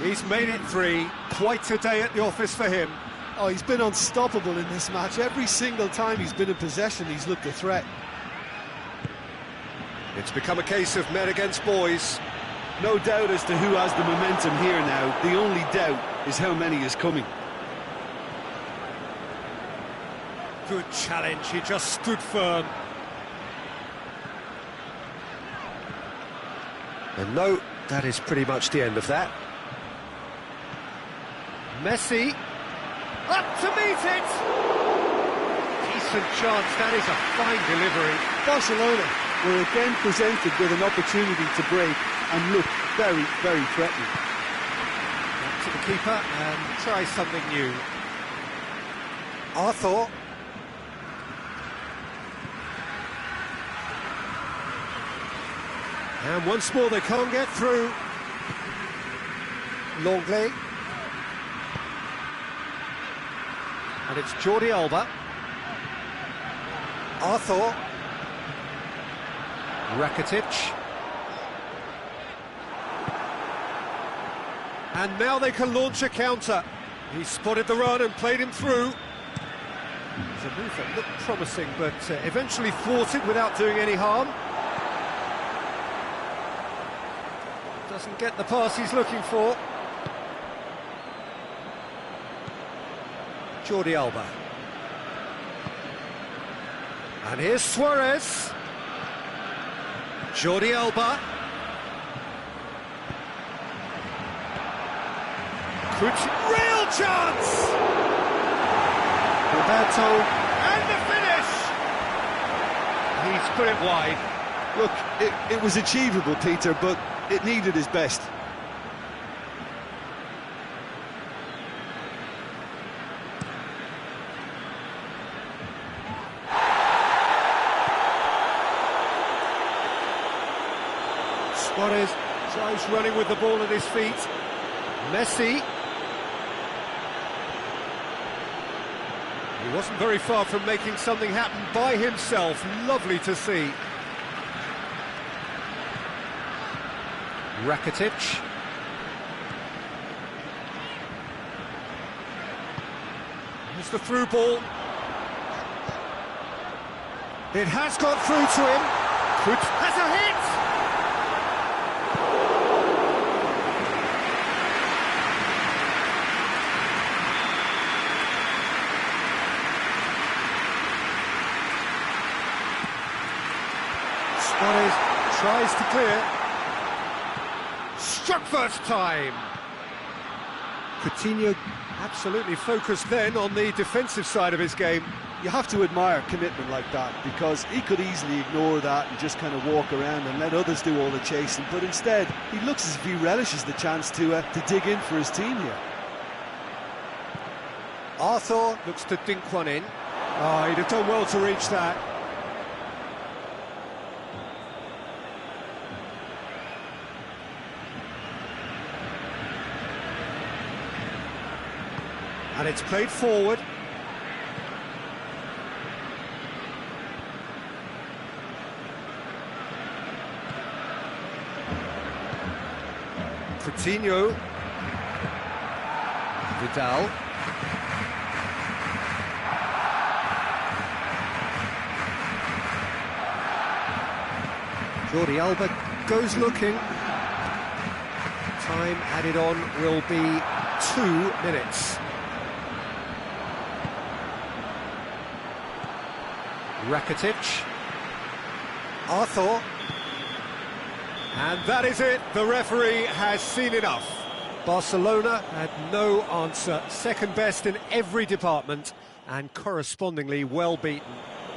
He's made it 3, quite a day at the office for him. Oh, he's been unstoppable in this match. Every single time he's been in possession, he's looked a threat. It's become a case of men against boys. No doubt as to who has the momentum here now. The only doubt is how many is coming. Good challenge, he just stood firm. And no, that is pretty much the end of that. Messi, up to meet it! Decent chance, that is a fine delivery. Barcelona were again presented with an opportunity to break and look very, very threatening. Back to the keeper and try something new. Arthur. And once more they can't get through. Longley. And it's Jordi Alba. Arthur. Rakitic. And now they can launch a counter. He spotted the run and played him through. It's a move that looked promising, but eventually thwarted without doing any harm. Doesn't get the pass he's looking for. Jordi Alba. And here's Suarez. Jordi Alba. Real chance! Roberto. And the finish! He's put it wide. Look, it was achievable, Peter, but it needed his best. Suarez tries running with the ball at his feet. Messi. He wasn't very far from making something happen by himself. Lovely to see. Rakitic. Here's the through ball. It has got through to him. Has a hit! Suarez tries to clear. Struck first time. Coutinho absolutely focused then on the defensive side of his game. You have to admire commitment like that, because he could easily ignore that and just kind of walk around and let others do all the chasing, but instead he looks as if he relishes the chance to dig in for his team here. Arthur looks to dink one in. Oh, he'd have done well to reach that. And it's played forward. Coutinho. Vidal. Jordi Alba goes looking. Time added on will be 2 minutes. Rakitic. Arthur. And that is it. The referee has seen enough. Barcelona had no answer. Second best in every department and correspondingly well beaten.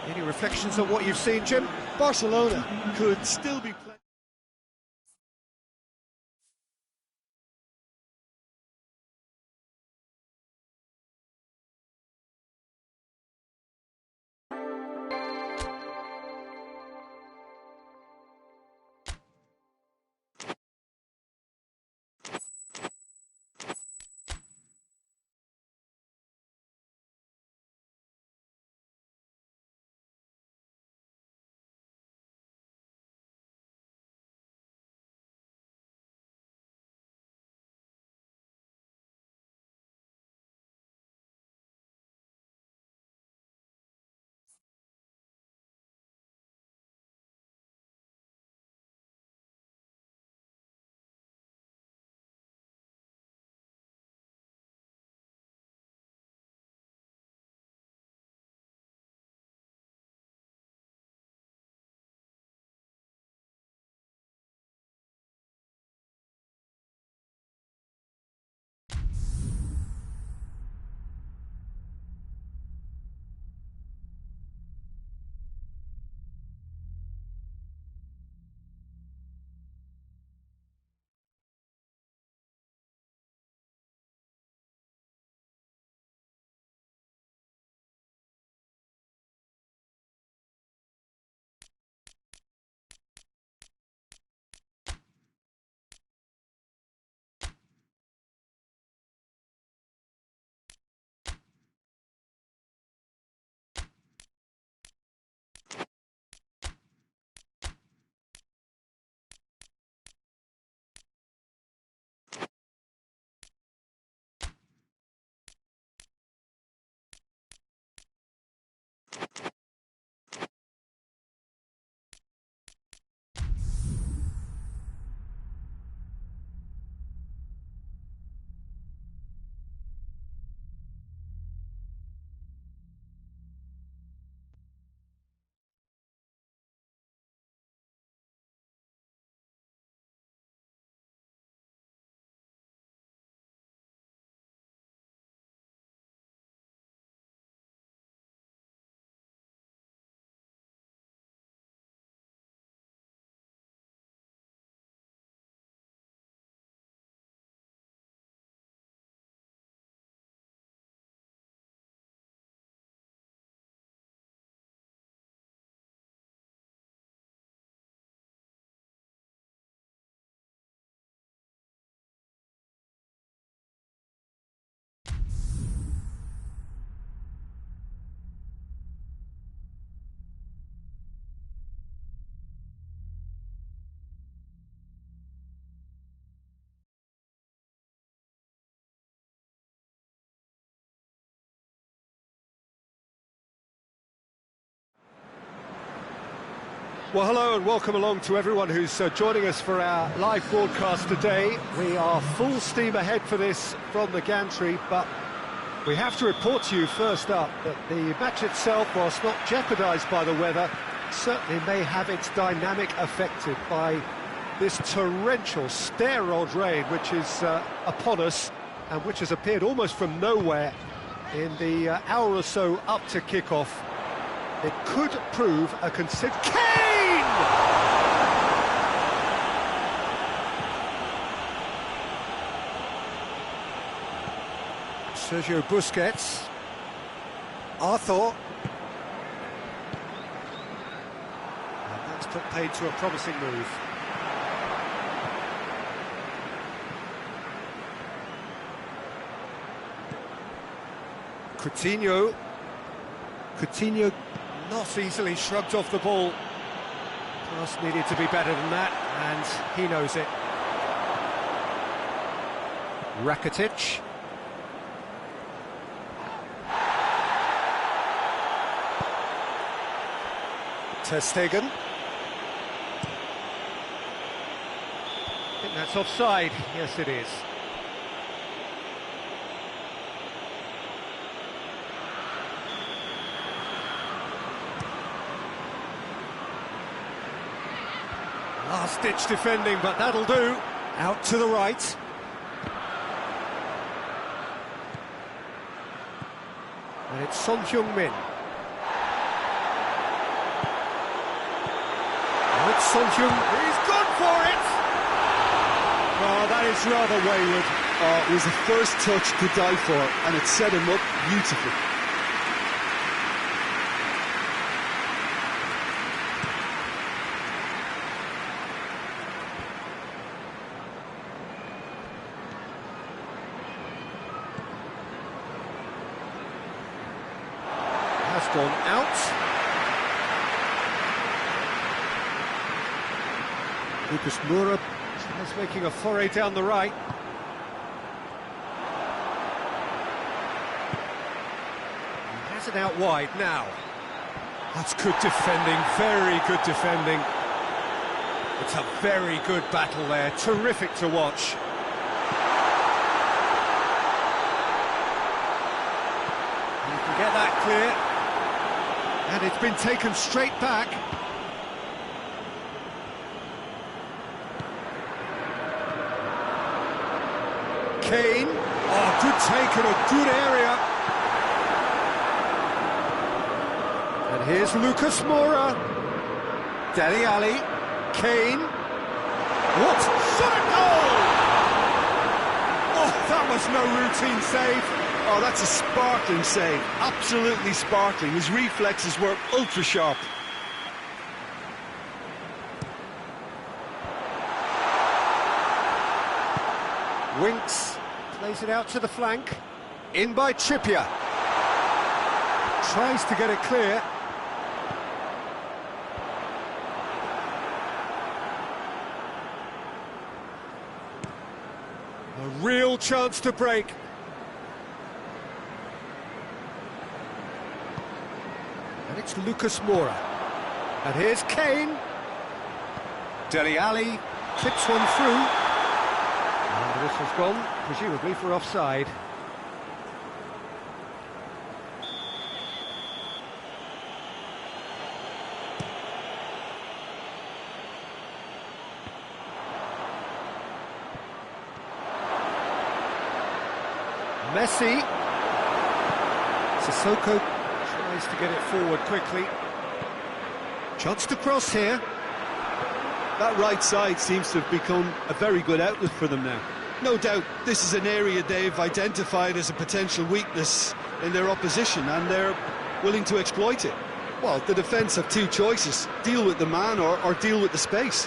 Any reflections on what you've seen, Jim? Barcelona could still be playing. Well, hello and welcome along to everyone who's joining us for our live broadcast today. We are full steam ahead for this from the gantry, but we have to report to you first up that the match itself, whilst not jeopardised by the weather, certainly may have its dynamic affected by this torrential, steroid rain which is upon us and which has appeared almost from nowhere in the hour or so up to kick-off. It could prove a Kane! Sergio Busquets. Arthur. And that's put paid to a promising move. Coutinho not easily shrugged off the ball. Pass needed to be better than that, and he knows it. Rakitic. Ter Stegen. I think that's offside. Yes, it is. Last-ditch defending, but that'll do. Out to the right. And it's Son Heung-min. And it's Son Heung. He's gone for it! Oh, that is rather wayward. It was the first touch to die for, and it set him up beautifully. Has gone out. Lucas Moura is making a foray down the right. He has it out wide now. That's good defending, very good defending. It's a very good battle there, terrific to watch. You can get that clear. And it's been taken straight back. Kane. Oh, good take in a good area. And here's Lucas Moura. Dele Alli. Kane. What? Shot at goal! Oh, that was no routine save. Oh, that's a sparkling save. Absolutely sparkling. His reflexes were ultra sharp. Winks plays it out to the flank. In by Trippier. Tries to get it clear. A real chance to break. And it's Lucas Moura. And here's Kane. Dele Alli clips one through. And the whistle's gone, presumably for offside. Messi. Sissoko tries to get it forward quickly. Chance to cross here. That right side seems to have become a very good outlet for them now. No doubt this is an area they've identified as a potential weakness in their opposition, and they're willing to exploit it. Well, the defence have two choices: deal with the man or deal with the space.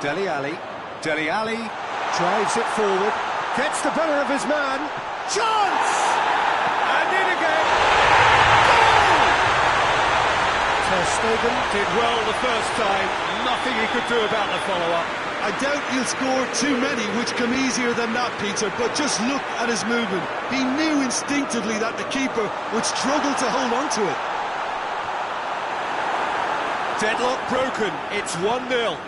Dele Alli. Dele Alli drives it forward, gets the better of his man. Chance! And in again. Goal! Ter Stegen did well the first time. Nothing he could do about the follow-up. I doubt he'll score too many which come easier than that, Peter, but just look at his movement. He knew instinctively that the keeper would struggle to hold on to it. Deadlock broken, it's 1-0.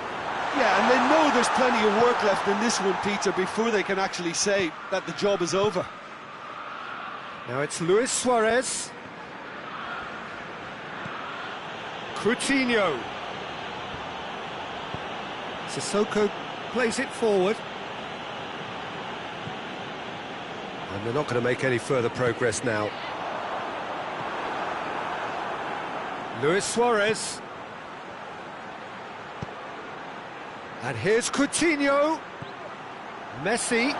Yeah, and they know there's plenty of work left in this one, Peter, before they can actually say that the job is over. Now it's Luis Suarez. Coutinho. Sissoko plays it forward. And they're not going to make any further progress now. Luis Suarez. And here's Coutinho. Messi.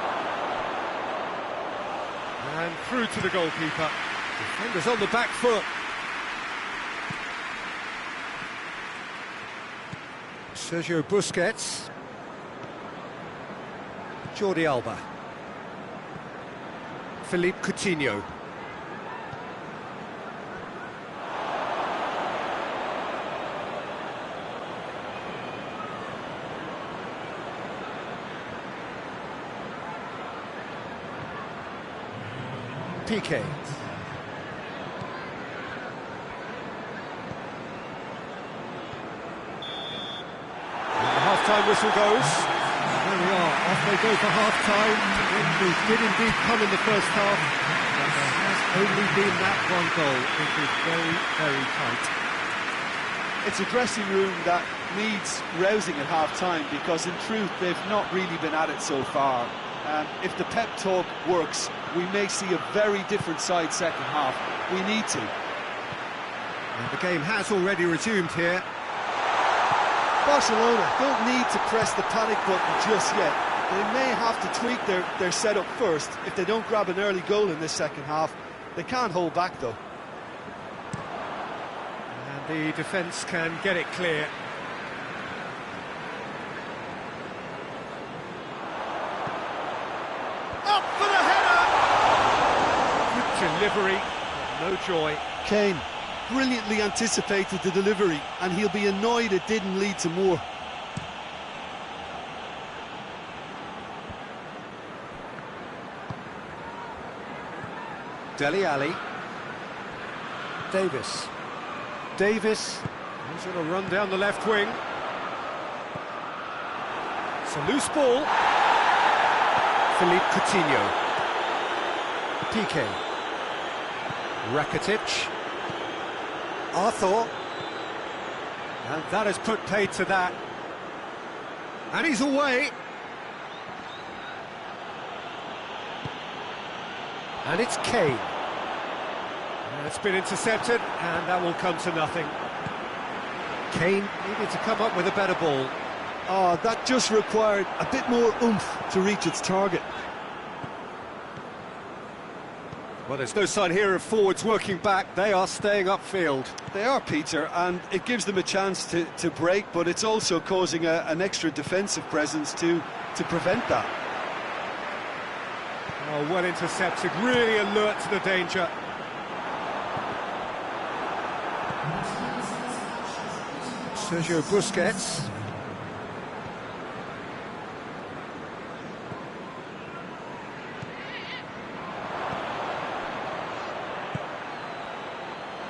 And through to the goalkeeper. Defenders on the back foot. Sergio Busquets. Jordi Alba. Philippe Coutinho. Piqué. Half-time whistle goes. There we are, off they go for half-time. It did indeed come in the first half, but there has only been that one goal. It is very, very tight. It's a dressing room that needs rousing at half-time because, in truth, they've not really been at it so far. If the pep talk works, we may see a very different side second half. We need to. And the game has already resumed here. Barcelona don't need to press the panic button just yet. They may have to tweak their setup first if they don't grab an early goal in this second half. They can't hold back, though. And the defence can get it clear. Up for the header! Good delivery, but no joy. Kane brilliantly anticipated the delivery, and he'll be annoyed it didn't lead to more. Dele Alli. Davis. Davis. He's going to run down the left wing. It's a loose ball. Philippe Coutinho. Piqué. Rakitic. Arthur. And that has put paid to that. And he's away. And it's Kane. And it's been intercepted, and that will come to nothing. Kane needed to come up with a better ball. Oh, that just required a bit more oomph to reach its target. Well, there's no sign here of forwards working back. They are staying upfield. They are, Peter, and it gives them a chance to break, but it's also causing an extra defensive presence to prevent that. Oh, well intercepted, really alert to the danger. Sergio Busquets.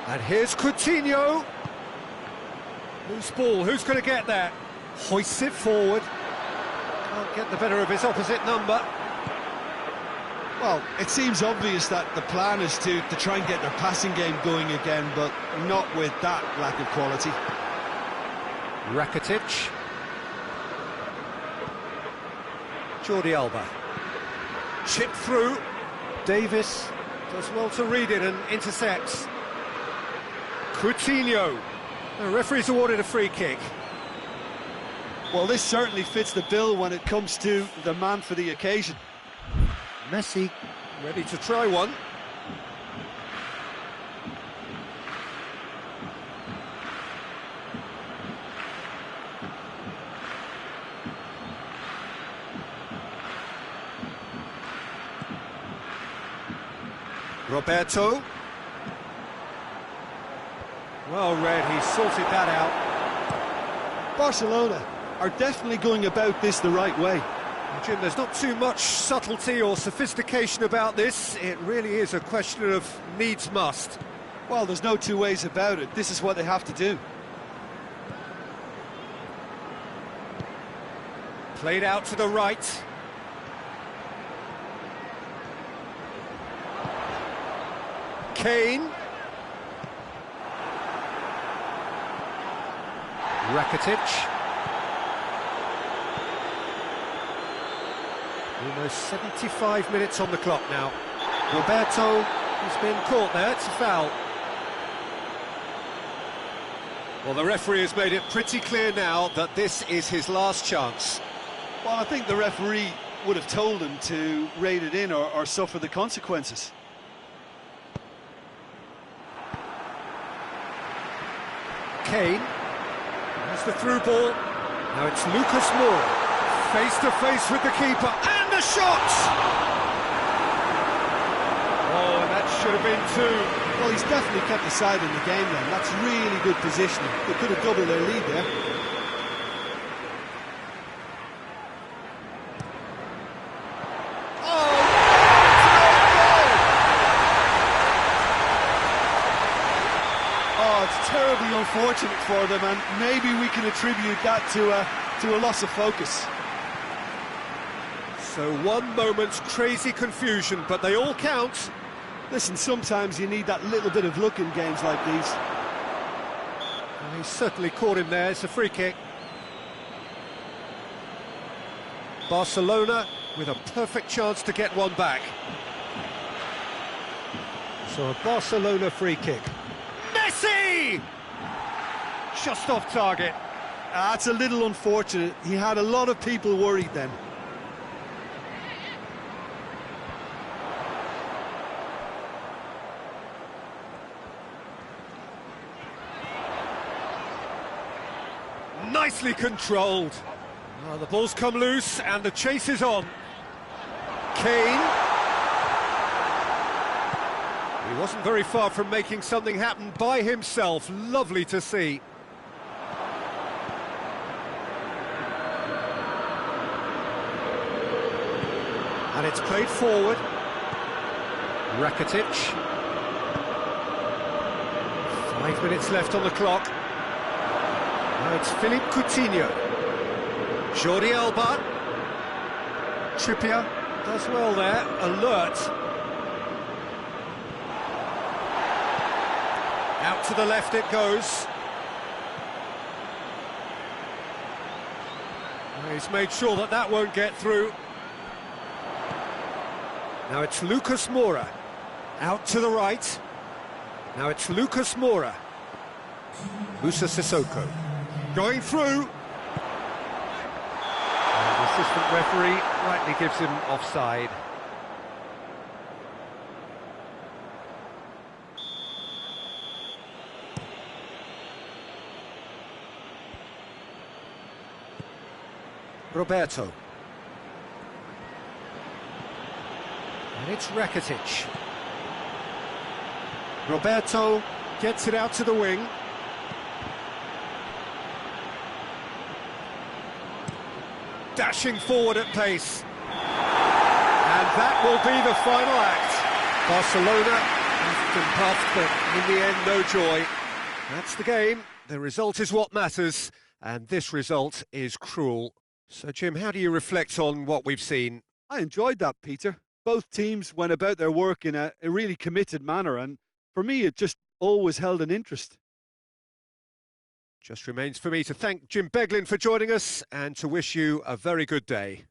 And here's Coutinho. Loose ball, who's going to get that? Hoists it forward. Can't get the better of his opposite number. Well, it seems obvious that the plan is to try and get their passing game going again, but not with that lack of quality. Rakitic. Jordi Alba. Chip through. Davis does well to read it and intercepts. Coutinho. The referee's awarded a free kick. Well, this certainly fits the bill when it comes to the man for the occasion. Messi ready to try one. Roberto. Well read, he sorted that out. Barcelona are definitely going about this the right way. Jim, there's not too much subtlety or sophistication about this. It really is a question of needs must. Well, there's no two ways about it. This is what they have to do. Played out to the right. Kane. Rakitic. Almost 75 minutes on the clock now. Roberto has been caught there, it's a foul. Well, the referee has made it pretty clear now that this is his last chance. Well, I think the referee would have told him to rate it in or suffer the consequences. Kane. That's the through ball. Now it's Lucas Moura. Face to face with the keeper. And the shot! Oh, and that should have been two. Well, he's definitely kept the side in the game then. That's really good positioning. They could have doubled their lead there. Oh, it's terribly unfortunate for them, and maybe we can attribute that to a loss of focus. So one moment's crazy confusion, but they all count. Listen, sometimes you need that little bit of luck in games like these. Well, he's certainly caught him there. It's a free kick. Barcelona with a perfect chance to get one back. So a Barcelona free kick. Messi! Just off target. That's a little unfortunate. He had a lot of people worried then. Nicely controlled. Oh, the ball's come loose and the chase is on. Kane. He wasn't very far from making something happen by himself. Lovely to see. And it's played forward. Rakitic. 5 minutes left on the clock. Now it's Philippe Coutinho. Jordi Alba. Trippier does well there, alert. Out to the left it goes. He's made sure that that won't get through. Now it's Lucas Moura. Out to the right. Now it's Lucas Moura. Musa Sissoko. Going through. And the assistant referee rightly gives him offside. Roberto. And it's Rakitic. Roberto gets it out to the wing. Dashing forward at pace. And that will be the final act. Barcelona puffed and puffed, but in the end, no joy. That's the game. The result is what matters, and this result is cruel. So, Jim, how do you reflect on what we've seen? I enjoyed that, Peter. Both teams went about their work in a really committed manner, and for me, it just always held an interest. Just remains for me to thank Jim Beglin for joining us and to wish you a very good day.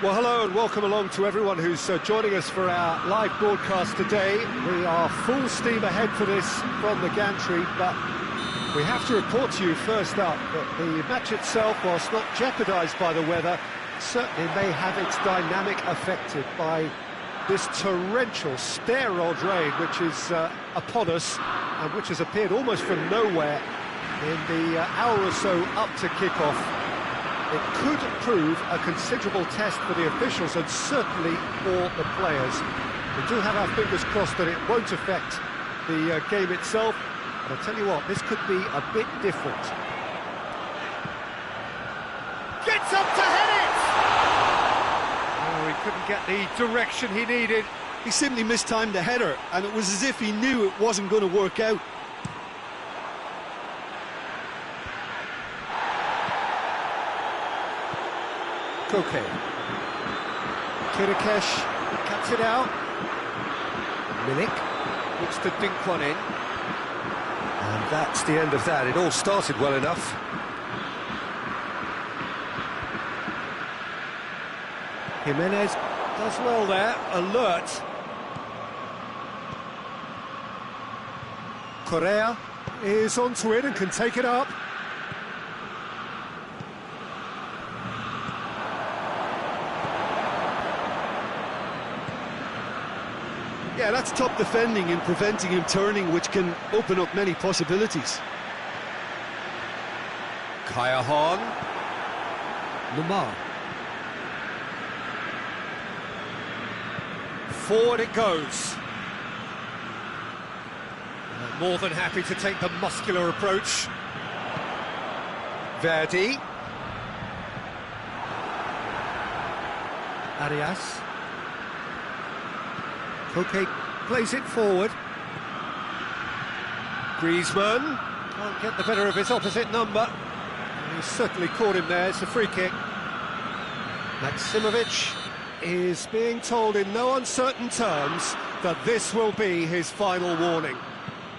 Well, hello and welcome along to everyone who's joining us for our live broadcast today. We are full steam ahead for this from the gantry, but we have to report to you first up that the match itself, whilst not jeopardised by the weather, certainly may have its dynamic affected by this torrential stair-rod rain which is upon us and which has appeared almost from nowhere in the hour or so up to kick-off. It could prove a considerable test for the officials and certainly for the players. We do have our fingers crossed that it won't affect the game itself, but I'll tell you what, this could be a bit different. Gets up to head it! Oh, he couldn't get the direction he needed. He simply mistimed the header, and it was as if he knew it wasn't going to work out. Koke. Kirikesh cuts it out. Milik looks to dink one in. And that's the end of that. It all started well enough. Jimenez does well there, alert. Correa is onto it and can take it up. Yeah, that's top defending and preventing him turning, which can open up many possibilities. Kaya Hahn. Lamar. Forward it goes. More than happy to take the muscular approach. Verdi. Arias. Koke plays it forward. Griezmann can't get the better of his opposite number. He's certainly caught him there. It's a free kick. Maximovic is being told in no uncertain terms that this will be his final warning.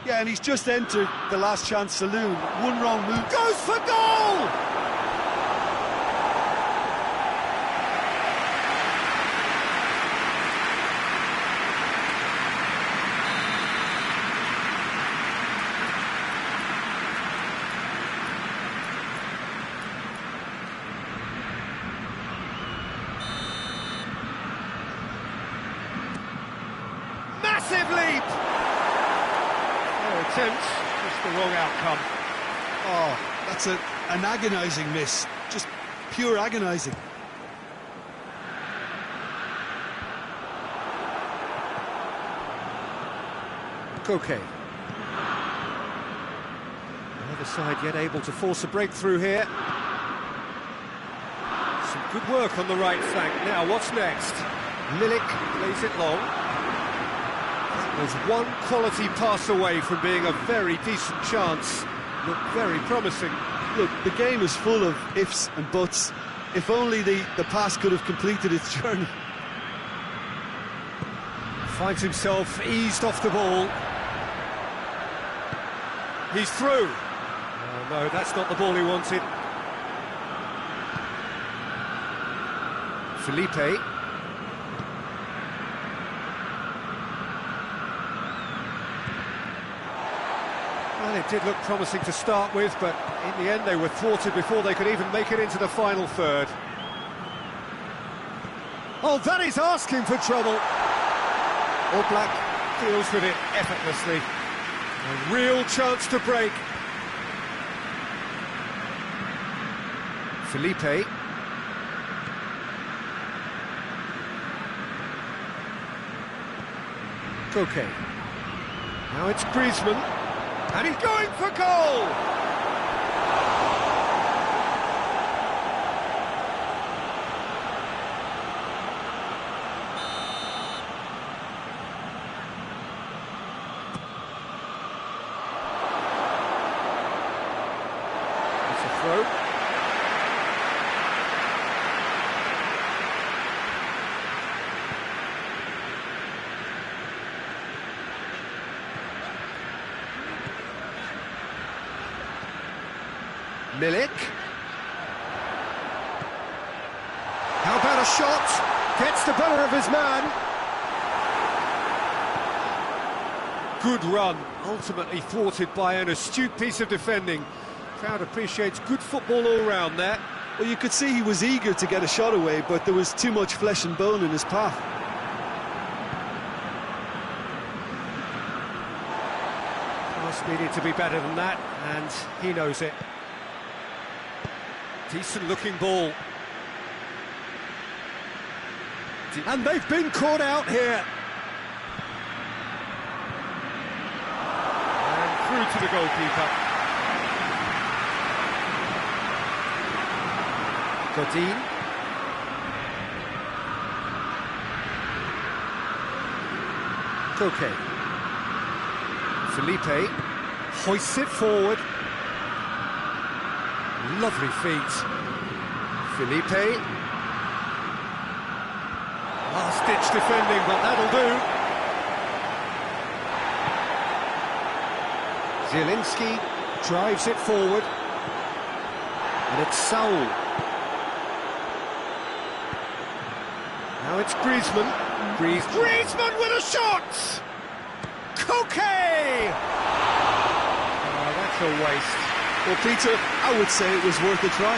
Yeah, and he's just entered the last chance saloon. One wrong move. Goes for goal! Massive leap! No attempt, just the wrong outcome. Oh, that's an agonising miss. Just pure agonising. Koke. Neither side yet able to force a breakthrough here. Some good work on the right flank. Now, what's next? Milik plays it long. There's one quality pass away from being a very decent chance. Looked very promising. Look, the game is full of ifs and buts. If only the pass could have completed its journey. Finds himself eased off the ball. He's through. Oh no, that's not the ball he wanted. Felipe. Well, it did look promising to start with, but in the end they were thwarted before they could even make it into the final third. Oh, that is asking for trouble. All Black deals with it effortlessly. A real chance to break. Felipe. Koke. Now it's Griezmann. And he's going for goal! It's a throw. Milik. How about a a shot, gets the better of his man. Good run, ultimately thwarted by an astute piece of defending. Crowd appreciates good football all round there. Well, you could see he was eager to get a shot away, but there was too much flesh and bone in his path. Pass needed to be better than that, and he knows it. Decent looking ball. And they've been caught out here. Through to the goalkeeper. Godin. Koke. Felipe hoists it forward. Lovely feet. Felipe. Last-ditch defending, but that'll do. Zielinski drives it forward, and it's Saul. Now it's Griezmann. Griezmann with a shot! Koke! Oh, that's a waste. Well, Peter, I would say it was worth a try.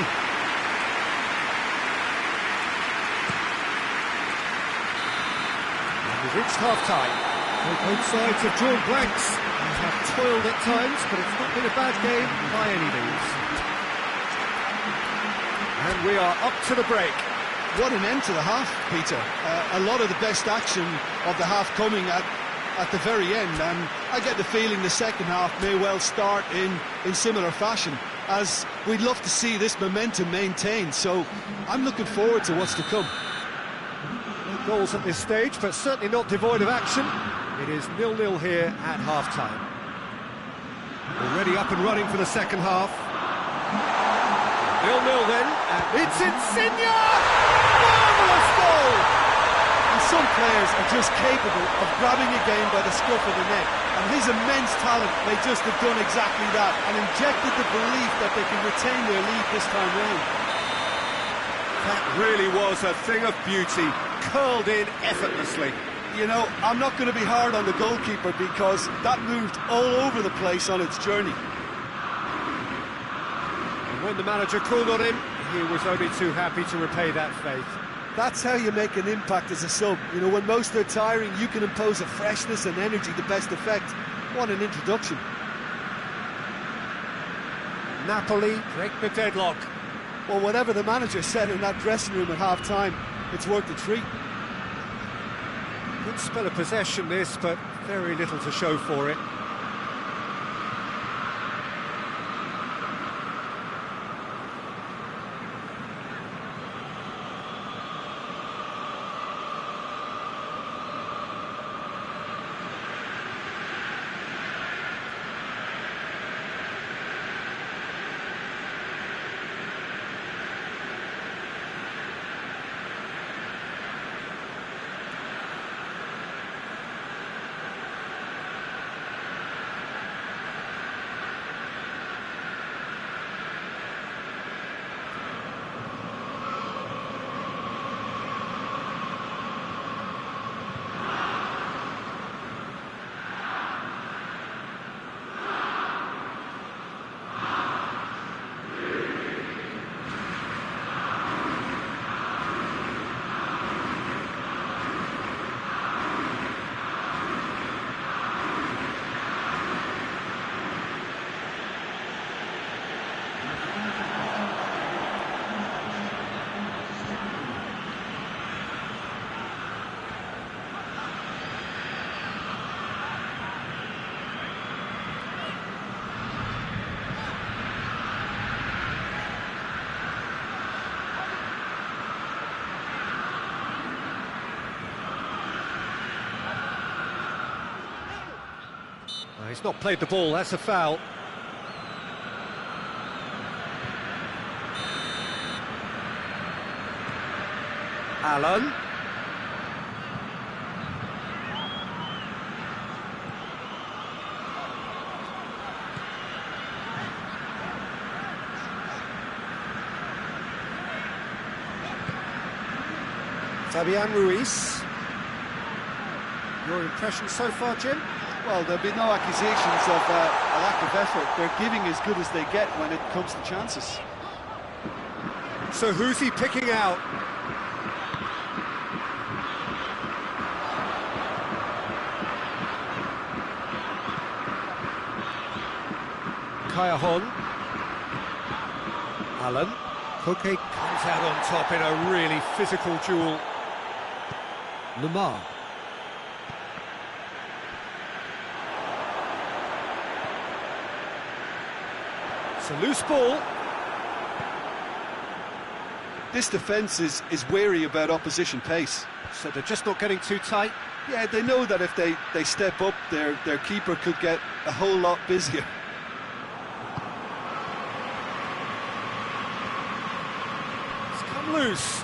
And we've reached half-time. Both sides have drawn blanks. They have toiled at times, but it's not been a bad game by any means. And we are up to the break. What an end to the half, Peter. A lot of the best action of the half coming at the very end, and I get the feeling the second half may well start in similar fashion, as we'd love to see this momentum maintained, so I'm looking forward to what's to come. No goals at this stage, but certainly not devoid of action. It is 0-0 here at half-time. Already up and running for the second half. 0-0 then, and it's Insigne! Marvellous goal! And some players are just capable of grabbing a game by the scruff of the neck, and his immense talent may just have done exactly that, and injected the belief that they can retain their lead this time round. That really was a thing of beauty, curled in effortlessly. You know, I'm not going to be hard on the goalkeeper because that moved all over the place on its journey. And when the manager called on him, he was only too happy to repay that faith. That's how you make an impact as a sub. You know, when most are tiring, you can impose a freshness and energy to best effect. What an introduction. Napoli break the deadlock. Well, whatever the manager said in that dressing room at half-time, it's worth the treat. Good spell of possession this, but very little to show for it. He's not played the ball, that's a foul. Allen. Fabian Ruiz. Your impression so far, Jim? Well, there'll be no accusations of a lack of effort. They're giving as good as they get when it comes to chances. So who's he picking out? Kayahon. Allen. Koke comes out on top in a really physical duel. Lamar. It's a loose ball. This defence is wary about opposition pace. So they're just not getting too tight? Yeah, they know that if they step up, their keeper could get a whole lot busier. It's come loose.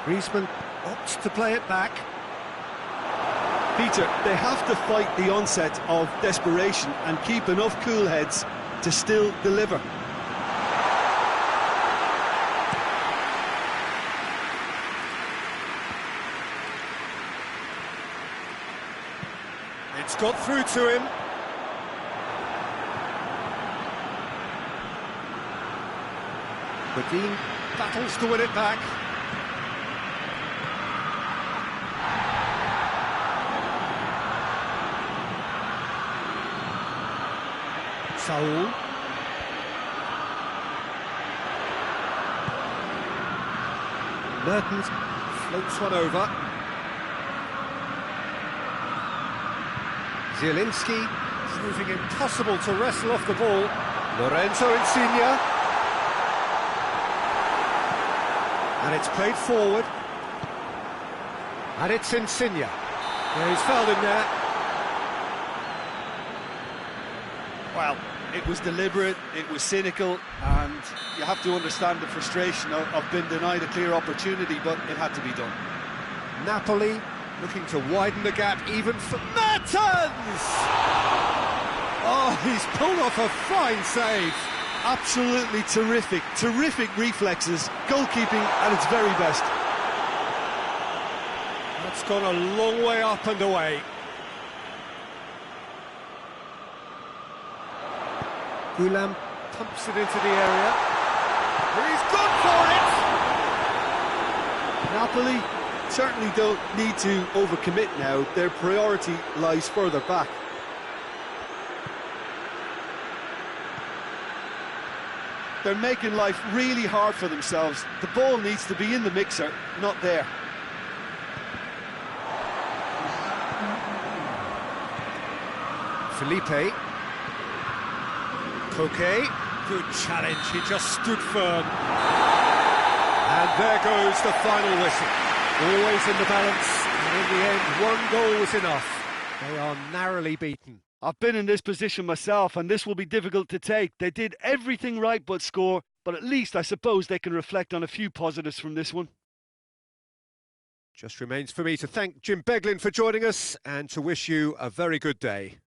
Griezmann opts to play it back. Peter, they have to fight the onset of desperation and keep enough cool heads to still deliver. It's got through to him. Badin battles to win it back. Saul. Mertens floats one over. Zielinski proving impossible to wrestle off the ball. Lorenzo Insigne. And it's played forward. And it's Insigne. Yeah, he's fouled in there. Well, it was deliberate, it was cynical, and you have to understand the frustration of being denied a clear opportunity, but it had to be done. Napoli looking to widen the gap even for Mertens! Oh, he's pulled off a fine save. Absolutely terrific reflexes, goalkeeping at its very best. That's gone a long way up and away. Gulam pumps it into the area. He's gone for it! Napoli certainly don't need to overcommit now. Their priority lies further back. They're making life really hard for themselves. The ball needs to be in the mixer, not there. Felipe. Koke, good challenge, he just stood firm. And there goes the final whistle. Always in the balance, and in the end, one goal was enough. They are narrowly beaten. I've been in this position myself, and this will be difficult to take. They did everything right but score, but at least I suppose they can reflect on a few positives from this one. Just remains for me to thank Jim Beglin for joining us and to wish you a very good day.